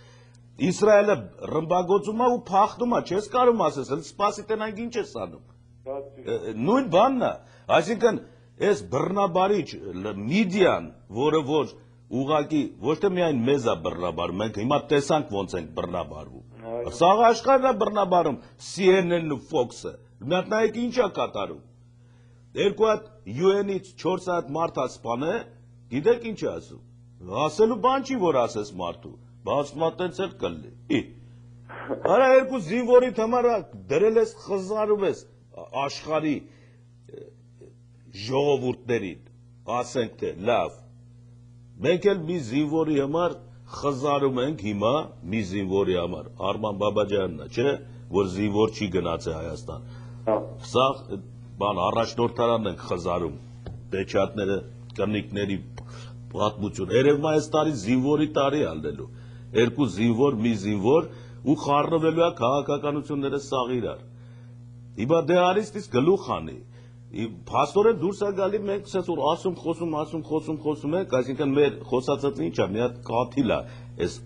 Speaker 2: Իսրայելը ռմբագործում է ու փախնում է, չես կարում ասես, էլ սպասի տնակ ինչ ես անում, նույն բանն է, այսինքն, ես բռնաբարիչ միդիան, որը որ ուղղակի ոչ թե միայն մեզ է բռնաբարում, մենք հիմա տեսանք ոնց ենք բռնաբարվում։ Սաղ աշխարհն է բռնաբարում CNN-ն ու Fox-ը։ Մի հատ նայեք ինչ է կատարում։ Երկու հատ UN-ից 4 հատ մարդ է սպանել, գիտեք ինչ է ասում։ Ասելու բան չի որ ասես մարդու, բայց մատենց էլ կլինի։ Արա երկու զինվորի համար դրել ես խզարում ես աշխարհի ժողովուրդներին, ասենք թե լավ, մենք էլ մի զինվորի համար խզարում ենք հիմա մի զինվորի համար, Արման Բաբաջանն է, չէ, որ զինվոր չի գնացել Հայաստան, սա բան առաջնորդարանն ենք խզարում, պեչատները, կնիկների պատմություն, երևում այս տարի զինվորի տարի ալնելու, երկու զինվոր, մի զինվոր ու խառնվելու է քաղաքականությունները սաղ իրար, հիմա դե արիստից գլուխ անի, Փաստորեն դուրս է գալի մենք ասում խոսում ենք, այսինքն մեր խոսածածը ինչ է, մի հատ կաթիլ է, այս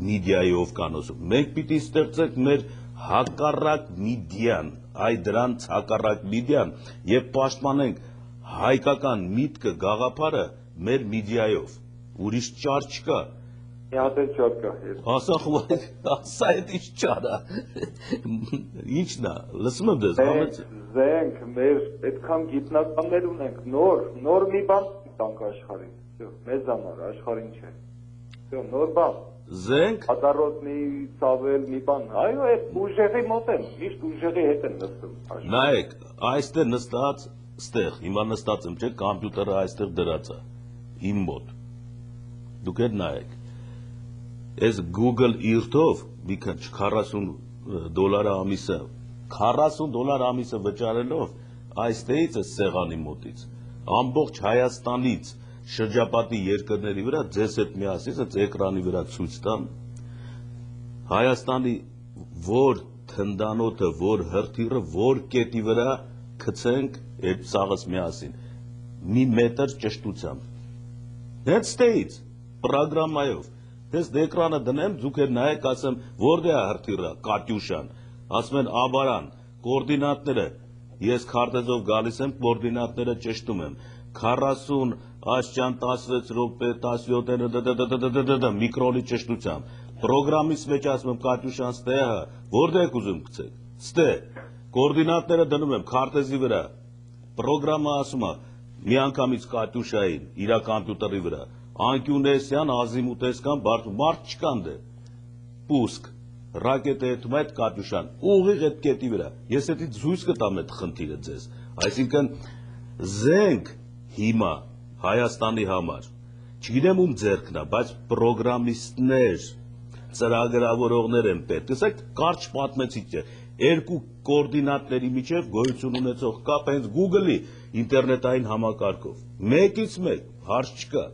Speaker 2: միդիայով կանոսում։ Մենք պիտի ստեղծենք մեր հակառակ միդիան, այ դրանց հակառակ միդիան եւ պաշտպանենք հայկական միտքը, գաղափարը մեր միդիայով։ Ուրիշ ճար չկա։
Speaker 15: Մի հատ էլ ճար կա։
Speaker 2: Ասա այդ ինչ ճար է։ Ինչն է, լսում եմ դες,
Speaker 15: Զենք, մեր այդքան գիտնականներ ունենք, նոր մի բան տանք աշխարհին, մեզ համար, աշխարհին չէ, նոր բան,
Speaker 2: Զենք,
Speaker 15: հադարոտնի, ծավել մի բան, այո, այդ ուժեղի մոտ են, միշտ ուժեղի հետ են նստում։
Speaker 2: Նայեք, այստեղ նստած, ստեղ, հիմա նստած եմ, չէ, կամպյուտերը այստեղ դրած է, իմ մոտ, դուք էլ նայեք, այս Google Earth-ով մի քիչ $40 ամիսը $40 ամիսը վճարելով այստեղից է սեղանի մոտից ամբողջ Հայաստանից շրջապատի երկրների վրա ձեզ հետ միասին այս էկրանի վրա ցույց տամ Հայաստանի որ թնդանոթը որ հրթիռը որ կետի վրա գցենք այդ սաղս միասին մի մետր ճշտությամբ հետստեից պրոգրամայով Ես էկրանը դնեմ, դուք էլ նայեք, ասեմ, որտե՞ղ է հրթիռը, Կատյուշան, ասում են Աբարան, կոորդինատները, ես քարտեզով գալիս եմ, կոորդինատները ճշտում եմ, 40 աշճան 16 րոպե 17 միկրոնի ճշտությամբ, պրոգրամից մեջ ասում եմ Կատյուշան ստեղ, որտե՞ղ եք ուզում գցեք, ստեղ, կոորդինատները դնում եմ քարտեզի վրա, պրոգրամը ասում է, մի անգամից Կատյուշային, իր կամպյուտերի վրա Անկյունեսյան, ազիմուտեսկան, մարդ չկան դե, պուսկ, ռակետ է հետում այդ Կատյուշան, ուղիղ այդ կետի վրա, ես հետից զույս կտամ այդ խնդիրը ձեզ, այսինքն զենք հիմա Հայաստանի համար, չգիտեմ ում ձերքն է, բայց պրոգրամիստներ, ծրագրավորողներ են պետք, տեսեք կարճ պատմեցիք չէ, երկու կոորդինատների միջև գոյություն ունեցող կապ հենց Google-ի ինտերնետային համակարգով, մեկից մեկ, հարց չկա,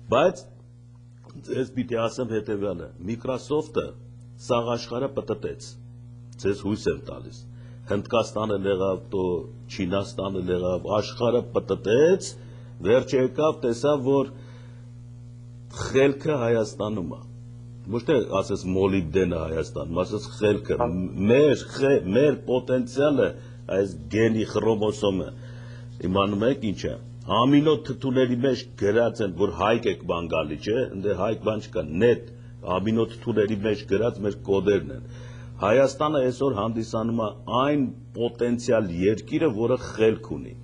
Speaker 2: Բայց ես պիտի ասեմ հետևյալը, Microsoft-ը սաղ աշխարհը պտտեց, ձեզ հույս եմ տալիս, Հնդկաստանը լեղավ, Չինաստանը լեղավ, աշխարհը պտտեց, վերջը եկավ, տեսավ, որ խելքը Հայաստանում է, ոչ թե ասես մոլիբդենը Հայաստանում, ասես խելքը, մեր պոտենցիալը, այս գենի խրոմոսոմը, իմանում եք ինչ է, Ամինո թթուների մեջ գրած են, որ հայկ եք բան գալի, չէ, ընդ հայկ բան չկա, նետ ամինո թթուների մեջ գրած մեր կոդերն են։ Հայաստանը այսօր հանդիսանում է այն պոտենցիալ երկիրը, որը խելք ունի։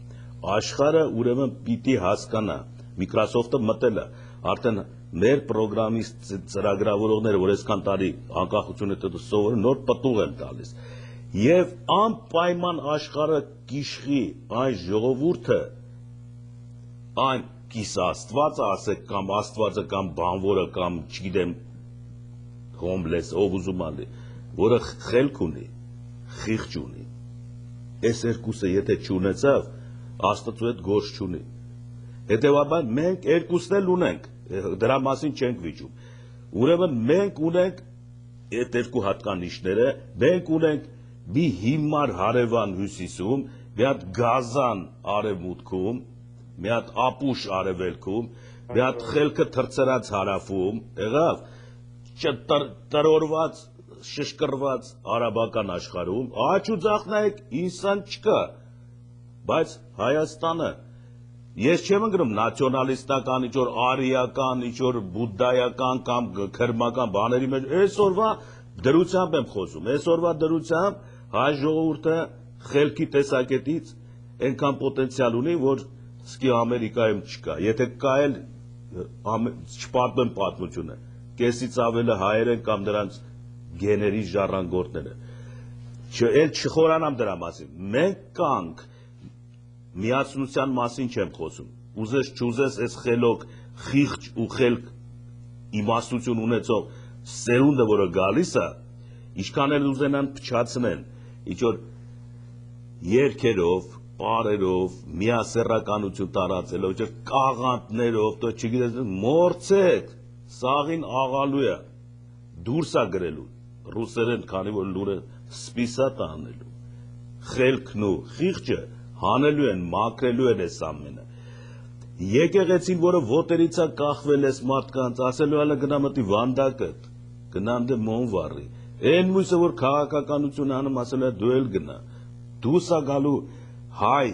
Speaker 2: Աշխարհը ուրեմն պիտի հասկանա, Microsoft-ը մտել է, արդեն մեր պրոգրամիստ ծրագրավորողները, որ այսքան տարի անկախությունը հետո սովորեն, նոր պտուղ են տալիս։ Եվ անպայման աշխարհը կիշխի այն ժողովուրդը այն կիս աստվածը ասեք կամ աստվածը կամ բանվորը կամ չգիտեմ հոմլես ով ուզում ալի որը խելք ունի խիղճ ունի այս երկուսը եթե չունեցավ աստծո հետ գործ չունի հետևաբար մենք երկուսն էլ ունենք դրա մասին չենք վիճում ուրեմն մենք ունենք այդ երկու հատկանիշները մենք ունենք մի հիմար հարևան հյուսիսում մի հատ գազան արևմուտքում, մի հատ ապուշ արևելքում, մի հատ խելքը թրծրած հարավում, եղավ տրորված, շշկրված արաբական աշխարհում, աջ ու ձախ նայեք, ինքան չկա, բայց Հայաստանը, ես չեմ ընկնում նացիոնալիստական, ինչ-որ արիական, ինչ-որ բուդդայական կամ քրմական բաների մեջ, այսօրվա դրությամբ եմ խոսում, այսօրվա դրությամբ հայ ժողովուրդը խելքի տեսակետից այնքան պոտենցիալ ունի, որ սկի Ամերիկայում չկա, եթե կա էլ չպատմեմ պատմությունը, կեսից ավելը հայեր են կամ նրանց գեների ժառանգորդները, էլ չխորանամ դրա մասին, մենք կանք, միացնության մասին չեմ խոսում, ուզես չուզես այս խելոք, խիղճ ու խելք իմաստություն ունեցող սերունդը, որը գալիս է, ինչքան էլ ուզենան փչացնեն, ինչ-որ երգերով, պարերով, միասեռականություն տարածելով, կաղանտներով, તો չգիտես, մորցեք, սաղին աղալու է, դուրս է գրելու, ռուսերեն, քանի որ լուրը սպիսա տանելու, խելքն ու խիղճը հանելու են, մաքրելու են այս ամենը, եկեղեցին, որը ոտերից է կախվել այս մարդկանց, ասելու հալը գնա մտի վանդակըտ, գնան դե մոն վառի, այն մույսը, որ քաղաքականություն անում, ասելու է դու էլ գնա, դուս է գալու հայ,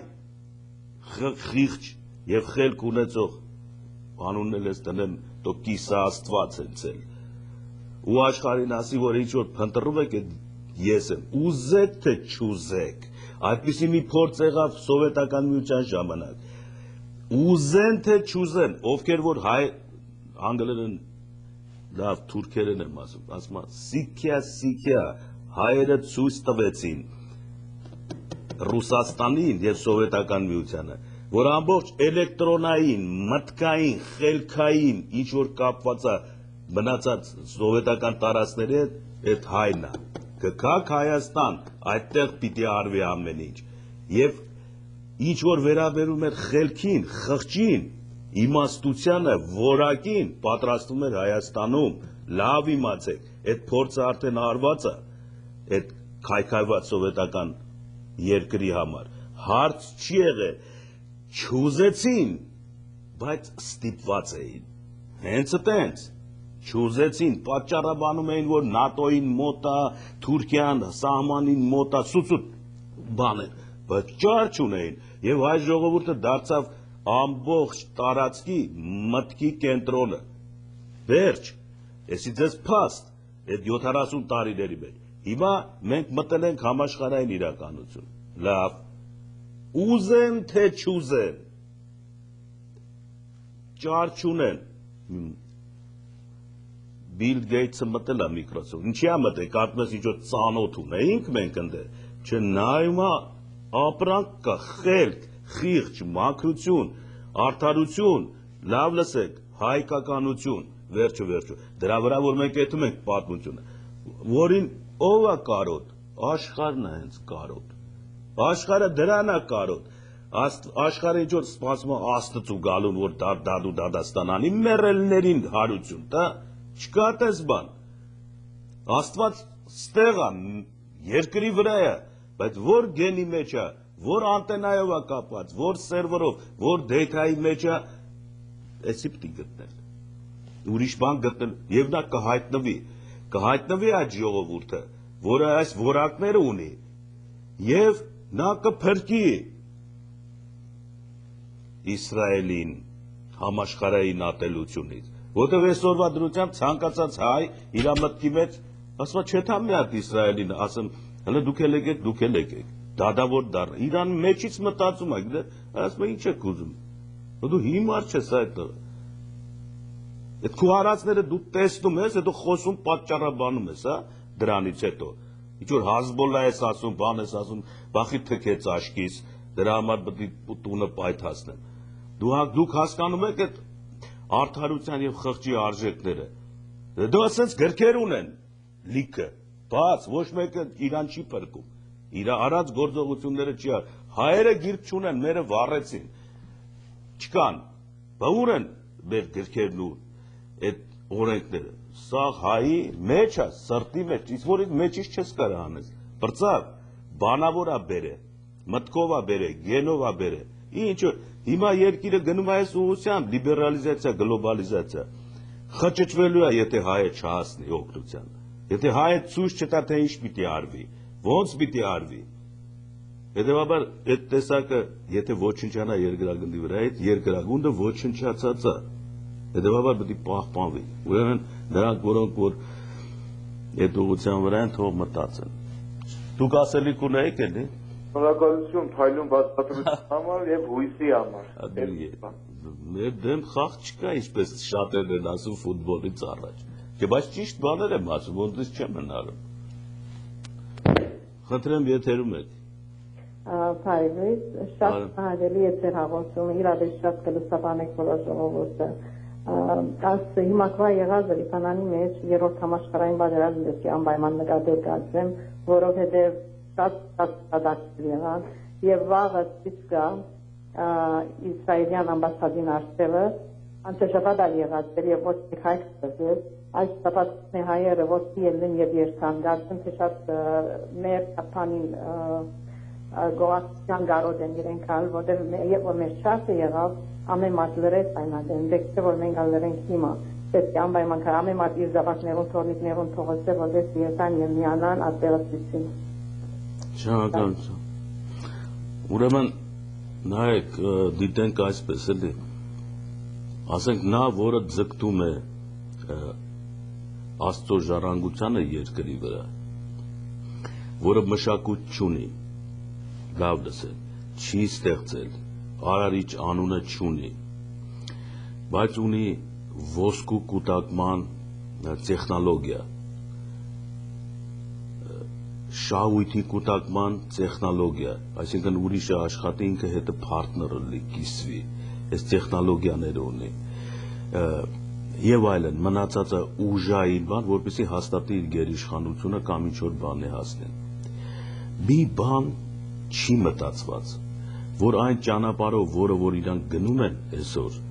Speaker 2: խիղճ և խելք ունեցող, անունն էլ ես տնեմ, տո կիսա աստված են ծել, ու աշխարհին ասի, որ ինչ որ փնտրում եք, ես եմ, ուզեք թե չուզեք, այդպիսի մի փորձ եղավ սովետական միության ժամանակ, ուզեն թե չուզեն, ովքեր որ հայ, անգլերեն, լավ թուրքերեն եմ ասում, սիքյա, հայերը ցույց տվեցին Ռուսաստանին և սովետական միությանը, որ ամբողջ էլեկտրոնային, մտքային, խելքային, ինչ որ կապված է մնացած սովետական տարածքների հետ, այդ հայն է, կգաք Հայաստան, այդտեղ պիտի արվի ամեն ինչ, և ինչ որ վերաբերում էր խելքին, խղճին, իմաստությանը, որակին, պատրաստվում էր Հայաստանում, լավ իմացեք, այդ փորձը արդեն արված է, այդ քայքայված սովետական երկրի համար, հարց չի եղել, չուզեցին, բայց ստիպված էին, հենց տենց, չուզեցին, պատճառաբանում էին, որ նատոյին մոտ է, Թուրքիան սահմանին մոտ է, սուծուտ բաներ, բայց ճար չունեին, և հայ ժողովուրդը դարձավ ամբողջ տարածքի մտքի կենտրոնը, վերջ, եսի ձեզ փաստ, այդ 70 տարիների մեջ, հիմա մենք մտել ենք համաշխարհային իրականություն, լավ, ուզեն թե չուզեն, ճար չունեն, Բիլ Գեյթսը մտել է Microsoft, ինչի է մտել, կարծում ես ինչ-որ ծանոթ ունեինք մենք ընդ, չնայում է ապրանք կա, խելք, խիղճ, մաքրություն, արդարություն, լավ լսեք, հայկականություն, վերջը, դրա վրա որ մենք եթում ենք պատմությունը, որին ով է կարոտ, աշխարհն է հենց կարոտ, աշխարհը դրան է կարոտ, աշխարհը ինչ որ սպասում է Աստծու գալուն, որ դադու դադաստան անի, մեռելներին հարություն, դա չկա տես բան, Աստված ստեղ է, երկրի վրա է, բայց որ գենի մեջ է, որ անտենայով է կապված, որ սերվերով, որ դեյթայի մեջ է, էսի պիտի գտնել, ուրիշ բան գտնել, և նա կհայտնվի այդ ժողովուրդը, որը այս որակները ունի, և նա կփրկի Իսրայելին համաշխարհային ատելությունից, որտեղ այսօրվա դրությամբ ցանկացած հայ իր մտքի մեջ ասում է չէ՞ մի հատ Իսրայելին ասեմ, հələ դուք էլ եկեք, դադավոր դառնա, իրան մեջից մտածում է, ասում է ինչ եք ուզում, դու հիմար չես այդ այդ քո հարածները դու տեսնում ես, հետո խոսում պատճառաբանում ես, դրանից հետո, ինչ որ Հազբոլլա ես ասում, բան ես ասում, բախի թքեց աշկիս, դրա համար պետք է տունը պայթացնեմ, դուք հասկանում եք այդ արդարության և խղճի արժեքները, դու ասենց գրքեր ունեն, լիքը, բաց, ոչ մեկը իրան չի փրկում, իր արած գործողությունները չի արել, հայերը գիրք չունեն, մերը վառեցին, չկան, բա ուր են մեր գրքերն ու այդ օրենքները, սա հայի մեջ է, սրտի մեջ, իսկ որից մեջից չես կարող անես, բրծավ, բանավոր է բերը, մտքով է բերե, գենով է բերե։ Ինչ հիմա երկիրը գնում է այս ուղղությամբ, լիբերալիզացիա, գլոբալիզացիա։ Խճճվելու է, եթե հայը չհասնի օգնության։ Եթե հայը ցույց չտա, թե ինչ պիտի արվի, ոնց պիտի արվի։ Հետևաբար այդ տեսակը, եթե ոչնչանա երկրագնդի վրա, այդ երկրագունդը ոչնչացած է։ Հետևաբար պետք է պահպանվի։ Ուրեմն նրանք, որոնք որ այդ ուղղության վրա են, թող մտածեն։ Դուք ասելիք ունեիք էլի։
Speaker 15: Շնորհակալություն Թայլուն բացատրության համար եւ հույսի համար։
Speaker 2: Մեր դեմ խաղ չկա, ինչպես շատերն են ասում ֆուտբոլից առաջ։ Չէ, բայց ճիշտ բաներ եմ ասում, ոնց չեմ հնարում։ Խնդրեմ, եթերում եք։
Speaker 16: Փայլից շատ հարգելի է ձեր հաղորդումը, իրավես շատ կլուսաբանեք բոլոր ժողովուրդը։ Այս հիմա եղած Լիբանանի մեջ երրորդ համաշխարհային պատերազմը դեպի անպայման նկատել կազմեմ, որովհետև շատ եղան եւ վաղը ցույց կա իսրայելյան ամբասադին արժևը անչափաբար եղած եւ ոչ մի հայք ծեր այս շաբաթն հայերը ոչ ելնեն եւ երթան գարցեն թե շատ մեր կապանին գոհացան գարոտ են իրենք ալ որտեղ եւ որ մեր շարքը եղավ ամեն մարդ լրեց այնադեն դեպքը որ մենք ալերենք հիմա պետք է անպայման ամեն մարդ իր զավակներուն թորնիկներուն թողեցե որպես երթան եւ միանան ատերացություն
Speaker 2: Շնորհակալություն։ Ուրեմն նայեք դիտենք այսպես էլի ասենք նա որը ձգտում է Աստծո ժառանգությանը երկրի վրա որը մշակույթ չունի լավ լսել չի ստեղծել արարիչ անունը չունի բայց ունի ոսկու կուտակման տեխնոլոգիա շահույթի կուտակման տեխնոլոգիա, այսինքն ուրիշը աշխատի ինքը հետը partner-ը լի կիսվի, այս տեխնոլոգիաները ունի, եւ այլն, մնացածը ուժային բան, որպեսզի հաստատի իր գերիշխանությունը կամ ինչ-որ բան է հասնեն։ Մի բան չի մտածված, որ այն ճանապարհով, որը որ իրանք գնում են այսօր,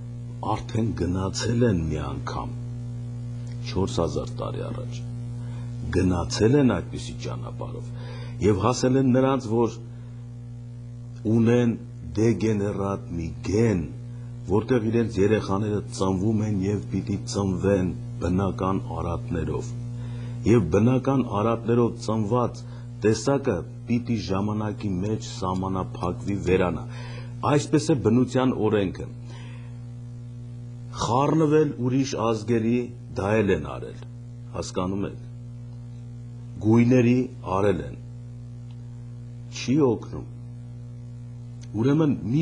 Speaker 2: արդեն գնացել են մի անգամ 4000 տարի առաջ։ Գնացել են այդպիսի ճանապարհով եւ հասել են նրանց, որ ունեն դեգեներատ մի գեն, որտեղ իրենց երեխաները ծնվում են եւ պիտի ծնվեն բնական արատներով եւ բնական արատներով ծնված տեսակը պիտի ժամանակի մեջ սահմանափակվի վերանա։ Այսպես է բնության օրենքը։ Խառնվել ուրիշ ազգերի դա են արել, հասկանում եք։ Գույների արել են, չի օգնում, ուրեմն մի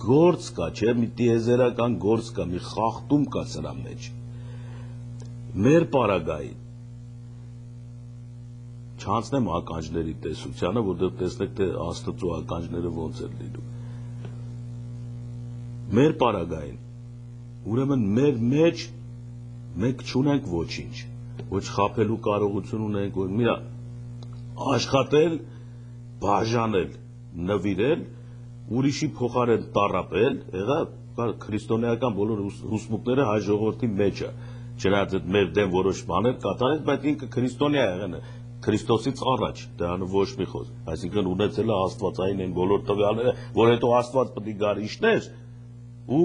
Speaker 2: գործ կա, չէ, մի տիեզերական գործ կա, մի խախտում կա սրա մեջ, մեր պարագային, չանցնեմ ականջների տեսությանը, որտեղ տեսնեք, թե Աստծո ականջները ոնց են լինում, մեր պարագային, ուրեմն մեր մեջ մենք չունենք ոչինչ, ոչ խապելու կարողություն ունենք, որ միրա աշխատել, բաժանել, նվիրել, ուրիշի փոխարեն տառապել, եղա քրիստոնեական բոլոր հուսմունքները հայ ժողովրդի մեջ է, չնայած այդ մեր դեմ որոշ բաներ կատարեց, բայց ինքը քրիստոնյա եղել է, Քրիստոսից առաջ, դրան ոչ մի խոսք, այսինքն ունեցել է աստվածային այն բոլոր տվյալները, որ հետո Աստված պետք է գար իշներ ու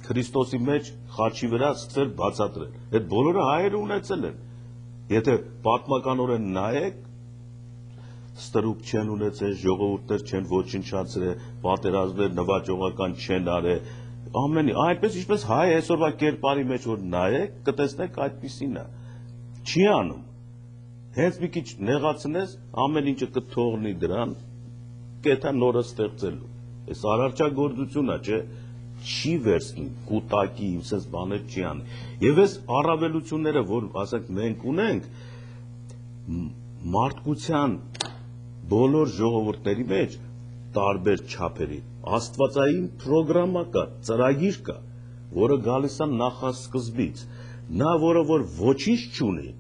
Speaker 2: Քրիստոսի մեջ խաչի վրա ստվեր բացատրել։ Այդ բոլորը հայերը ունեցել են։ Եթե պատմականորեն նայեք, ստրուկ չեն ունեցել, ժողովուրդներ չեն ոչնչացրել, պատերազմներ նվաճողական չեն արել, ամենի, այնպես ինչպես հայ այսօրվա կերպարի մեջ որ նայեք, կտեսնեք այդպիսին է։ Չի անում։ Հենց մի քիչ նեղացնես, ամեն ինչը կթողնի դրան, կեթա նորը ստեղծելու։ Այս արարչագործությունն է, չէ, չի վերցնի, կուտակի, ինձ բաներ չի անի։ Եվ այս առավելությունները, որ ասենք մենք ունենք, մարդկության բոլոր ժողովուրդների մեջ տարբեր չափերի աստվածային պրոգրամա կա, ծրագիր կա, որը գալիս է նախասկզբից։ Նա, որը որ ոչինչ չունի,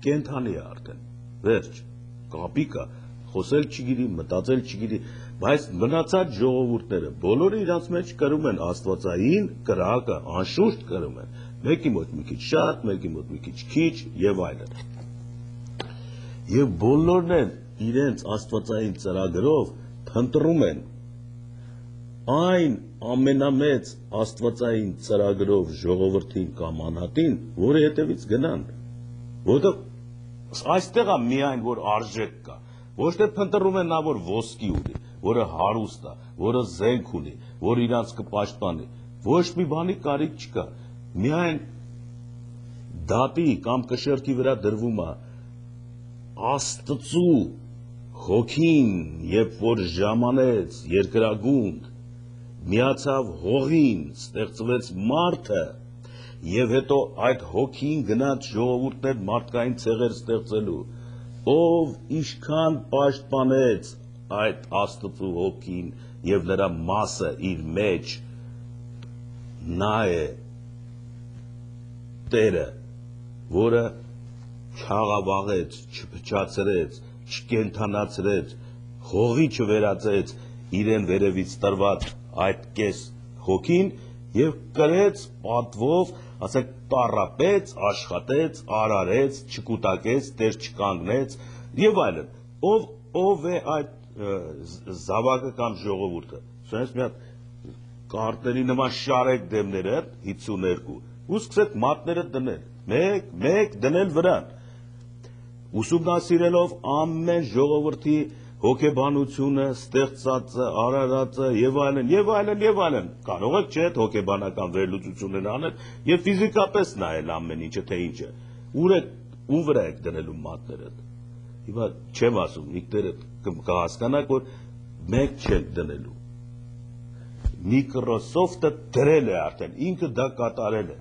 Speaker 2: կենթանի է արդեն, վերջ, կապի կա, խոսել չգիտի, մտածել չգիտի, բայց մնացած ժողովուրդները բոլորը իրանց մեջ կրում են աստվածային կրակը, անշուշտ կրում են, մեկի մոտ մի քիչ շատ, մեկի մոտ մի քիչ քիչ եւ այլն։ Եվ բոլորն են իրենց աստվածային ծրագրով փնտրում են այն ամենամեծ աստվածային ծրագրով ժողովրդին կամ անհատին, որը հետևից գնան, որտեղ այստեղ է միայն որ արժեք կա, ոչ թե փնտրում են նա որ ոսկի ունի, որը հարուստ է, որը զենք ունի, որ իրանց կպաշտպանի, ոչ մի բանի կարիք չկա, միայն դատի կամ կշեռքի վրա դրվում է Աստծու հոգին, երբ որ ժամանեց երկրագունդ, միացավ հողին, ստեղծվեց մարդը, եւ հետո այդ հոգին գնաց ժողովուրդներ մարդկային ցեղեր ստեղծելու, ով իշքան պաշտպանեց այդ Աստծու հոգին եւ նրա մասը իր մեջ, նա է Տերը, որը չաղավաղեց, չփչացրեց, չկենթանացրեց, հողի չվերածեց իրեն վերևից տրված այդ կես հոգին եւ կրեց պատվով, ասեք տառապեց, աշխատեց, արարեց, չկուտակեց, տեր չկանգնեց եւ այլն։ Ով է այդ զավակը կամ ժողովուրդը։ Սրանց մի հատ կարտերի նման շարեք դեմները 52 ու սկսեք մատները դնել, մեկ դնել վրան։ Ուսումնասիրելով ամեն ժողովրդի հոգեբանությունը, ստեղծածը, արարածը եւ այլն եւ այլն եւ այլն, կարող եք չէ հոգեբանական վերլուծություններ անել եւ ֆիզիկապես նայել ամեն ինչը թե ինչը։ Ում վրա եք դնելու մատները։ Հիմա չեմ ասում, ինքները կհասկանաք, որ մենք չենք դնելու։ Microsoft-ը դրել է արդեն, ինքը դա կատարել է։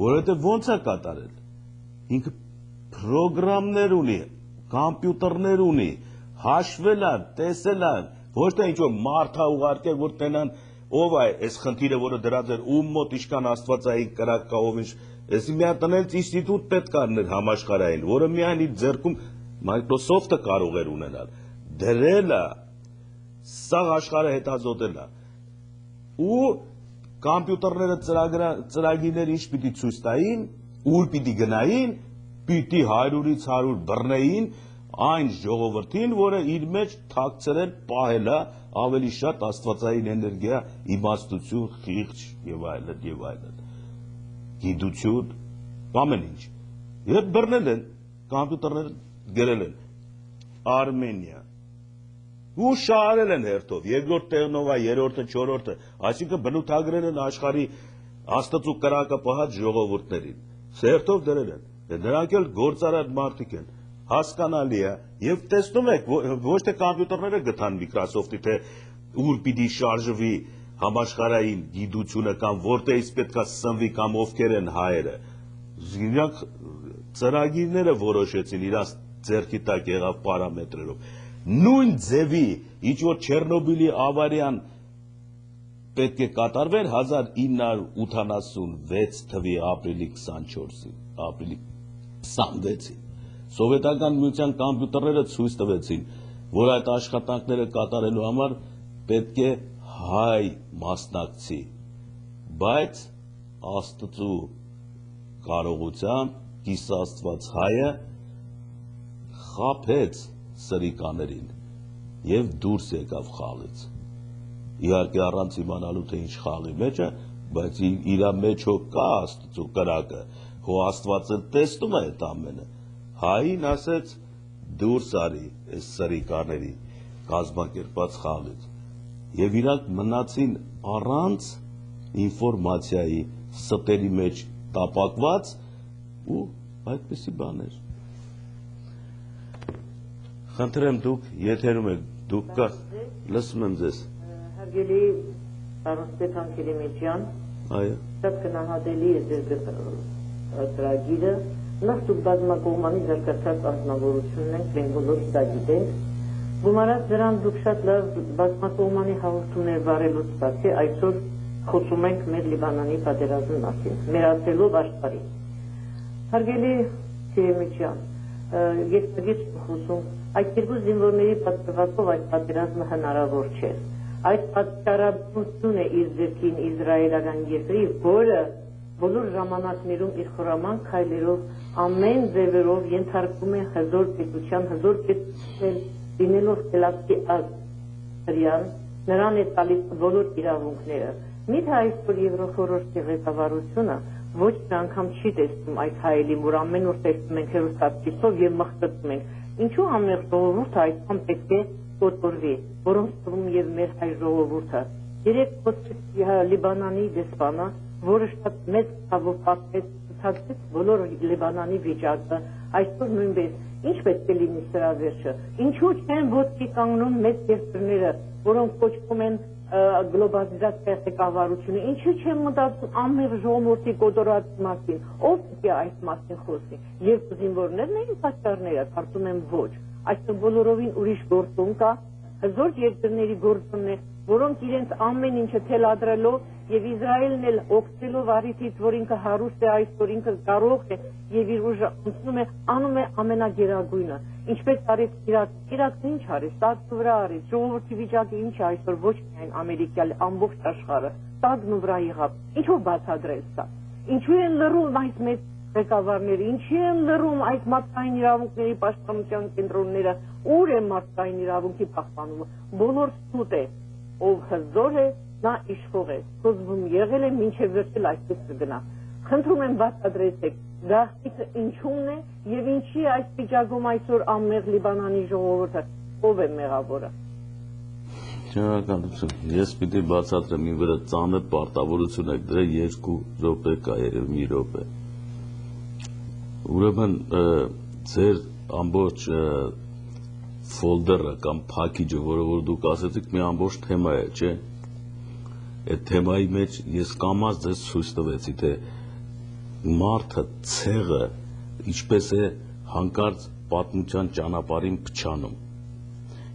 Speaker 2: Որովհետեւ ո՞նց է կատարել։ Ինքը պրոգրամներ ունի, կոմպյուտերներ ունի, հաշվել են, տեսել են, ոչ թե ինչ-որ մարդ է ուղարկել, որ տենան ով է այս խնդիրը, որը դրած էր, ում մոտ իշքան աստվածային կրակ կա, ով ինչ, այս մի հատ տնելց ինստիտուտ պետք է համաշխարհային, որը միայն իր ձեռքում Microsoft-ը կարող էր ունենալ, դրել է, սաղ աշխարհը հետազոտել է, ու կոմպյուտերները ծրագիրները ինչ պիտի ցույց տային, ուր պիտի գնային, պիտի 100-ից 100 բռնեին այն ժողովրդին, որը իր մեջ թաքցրել պահել է ավելի շատ աստվածային էներգիա, իմաստություն, խիղճ եւ այլն, գիտություն, ամեն ինչ։ Եվ բռնել են, կոմպյուտերները գրել են Արմենիա։ Ու շահարել են հերթով, երկրորդ տեղնով է, երրորդը, չորրորդը, այսինքն բնութագրել են աշխարհի Աստծու կրակը պահած ժողովուրդներին։ Հերթով դրել են։ Նրանք էլ գործարար մարդիկ են։ Հասկանալի է եւ տեսնում եք ոչ թե կոմպյուտերները գտան Microsoft-ի թե ուր պիտի շարժվի համաշխարհային գիտությունը կամ որտեղից պետքա սնվի կամ ովքեր են հայերը։ Իրանք ծրագիրները որոշեցին իրաց ձեռքի տակ եղավ պարամետրերով։ Նույն ձևի ինչ որ Չեռնոբիլի ավարիան պետք է կատարվեր 1986 թվականի ապրիլի 24-ին, ապրիլի 26-ին։ Սովետական միության կոմպյուտերները ցույց տվեցին, որ այդ աշխատանքները կատարելու համար պետք է հայ մասնակցի, բայց Աստծու կարողությամբ կիսաստված հայը խաբեց սրիկաներին եւ դուրս եկավ խաղից։ Իհարկե առանց իմանալու թե ինչ խաղի մեջ է, բայց իր մեջ հո կա Աստծու կրակը, հո Աստվածը տեսնում է այդ ամենը։ Հային ասեց դուրս արի այս սրիկաների կազմակերպած խաղից եւ իրանք մնացին առանց ինֆորմացիայի ստերի մեջ տապակված ու այդպիսի բաներ։ Խնդրեմ դուք եթերում եք, դուք կա, լսում եմ ձեզ։
Speaker 16: Հարգելի պարոն Ստեփան Քերեմեջյան,
Speaker 2: այո,
Speaker 16: շատ գնահատելի է ձեր ծրագիրը, նախ դուք բազմակողմանի զարգացած անձնավորությունն եք, մենք բոլորս դա գիտենք, գումարած դրան դուք շատ լավ բազմակողմանի հաղորդումներ վարելուց բացի այսօր խոսում ենք մեր Լիբանանի պատերազմի մասին, մերացելով աշխարհին։ Հարգելի Քերեմեջյան, ես խոսում այդ երկու զինվորների պատրվակով այդ պատերազմը հնարավոր չէ։ Այդ պատկերաբանությունը իր ձեռքին Իսրայելական երկրի, որը բոլոր ժամանակներում իր խորաման քայլերով ամեն ձևերով ենթարկում է հզոր պետության, հզոր պետություն լինելով խելացի ազգ։ հրյան, նրան է տալիս բոլոր իրավունքները։ Միթե այսօր Եվրոխորհրդի ղեկավարությունը ոչ մի անգամ չի տեսնում այդ հայելին, որ ամեն օր տեսնում ենք հեռուստացույցով եւ մխկտում ենք։ Ինչու ամեղ ժողովուրդը այդքան պետք է կոտորվի, որոնց թվում եւ մեր հայ ժողովուրդը։ Երեք խոսեց Լիբանանի դեսպանը, որը շատ մեծ ցավով պատմեց բոլոր Լիբանանի վիճակը, այսօր նույնպես ինչ պետք է լինի սրա վերջը։ Ինչու չեն ոտքի կանգնում մեծ երկրները, որոնք կոչվում են գլոբալիզացիա ղեկավարությունը, ինչու չեն մտածում ամեղ ժողովրդի կոտորած մասին, ով պետք է այս մասին խոսի, եւ զինվորներն են պատճառները, կարծում եմ ոչ, այստեղ բոլորովին ուրիշ գործում կա, հզոր երկրների գործումն է, որոնք իրենց ամեն ինչը թելադրելով եւ Իսրայելն էլ օգտվելով առիթից, որ ինքը հարուստ է այսօր, ինքը կարող է եւ իր ուժը ընդունում է, անում է ամենագերագույնը։ Ինչպես արեց Իրաքն ինչ արեց, տագնու վրա արեց, ժողովրդի վիճակը ինչ է այսօր, ոչ միայն ամերիկյալ, ամբողջ աշխարհը տագնու վրա եղավ։ Ինչու բացադրել սա։ Ինչու են լռում այս մեծ ղեկավարները, ինչի են լռում այս մարդկային իրավունքների պաշտպանության կենտրոնները, ուր է մարդկային իրավունքի պահպանումը։ Բոլոր սուտ է, ով հզոր է, նա իշխող է, սոզվում եղել է, մինչև վերջել այսպես կգնա։ Խնդրում եմ բացատրեցեք, գաղտնիքը ինչումն է եւ ինչի այս վիճակում այսօր ամեղ Լիբանանի ժողովուրդը, ով է մեղավորը։
Speaker 2: Շնորհակալություն։ Ես պիտի բացատրեմ, ինձ վրա ծանր պարտավորություն եք դրել 2 րոպե կա երևի մի րոպե։ Ուրեմն ձեր ամբողջ ֆոլդերը կամ փակիջը, որը որ դուք ասեցիք, մի ամբողջ թեմա է, չէ՞։ Այդ թեմայի մեջ ես կամաց ձեզ ցույց տվեցի, թե մարդը ցեղը ինչպես է հանկարծ պատմության ճանապարհին փչանում,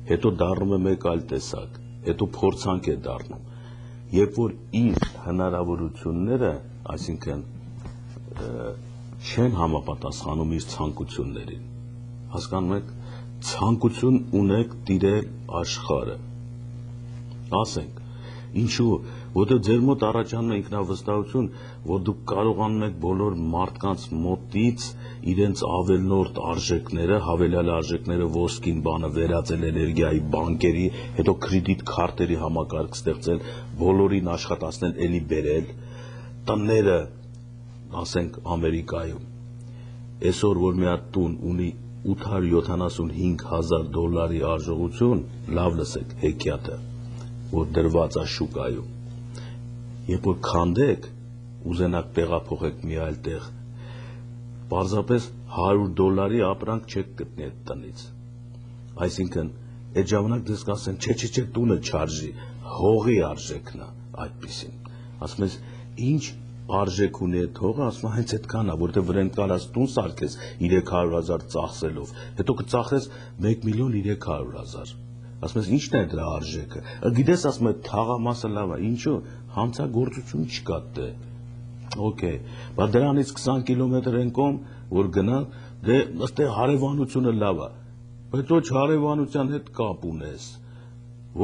Speaker 2: հետո դառնում է մեկ այլ տեսակ, հետո փորձանք է դառնում, երբ որ իր հնարավորությունները, այսինքն չեն համապատասխանում իր ցանկություններին, հասկանում եք, ցանկություն ունեք տիրել աշխարհը, ասենք, ինչու, որտեղ ձեր մոտ առաջանում է ինքնավստահություն, որ դուք կարողանում եք բոլոր մարդկանց մոտից իրենց ավելնորդ արժեքները, հավելյալ արժեքները ոսկին բանը վերածել էներգիայի բանկերի, հետո կրեդիտ քարտերի համակարգ ստեղծել, բոլորին աշխատացնել, էլի բերել, տները, ասենք Ամերիկայում, այսօր որ մի հատ տուն ունի $875,000 արժողություն, լավ լսեք, հեքիաթը, որ դրված է շուկայում, երբ որ քանդեք, ուզենաք տեղափոխեք մի այլ տեղ, պարզապես $100 ապրանք չեք գտնի այդ տնից, այսինքն, այդ ժամանակ դες կասեն, չէ, տունը չարժի, հողի արժեքն է այդպիսին, ասում ես, ինչ արժեք ունի այդ հողը, ասում հենց այդքան է, որտեղ վրան կարած տուն սարքես 300,000 ծախսելով, հետո կծախես 1,300,000, ասում ես ինչն է դրա արժեքը, գիտես ասում է թաղամասը լավ է, ինչու, հանցագործություն չկա դե, օքեյ, բայց դրանից 20 կիլոմետր են կողմ, որ գնա, դե ըստեղ հարևանությունը լավ է, բայց ոչ հարևանության հետ կապ ունես,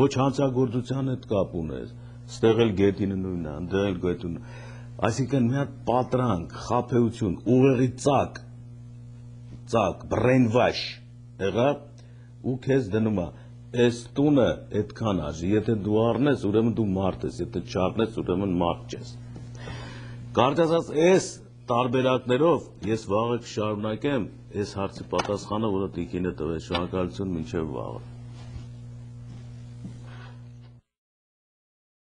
Speaker 2: ոչ հանցագործության հետ կապ ունես, ստեղ էլ գետինը նույնն է, ընդեղ էլ գետինը, այսինքն մի հատ պատրանք, խաբեություն, ուղեղի ծակ, brainwash, եղավ, ու քեզ դնում է, այս տունը այդքան արժի, եթե դու առնես, ուրեմն դու մարդ ես, եթե չառնես, ուրեմն մարդ չես։ Կարճ ասած, այս տարբերակներով ես վաղը կշարունակեմ այս հարցի պատասխանը, որը Տիկինը տվեց, շնորհակալություն, մինչև վաղը։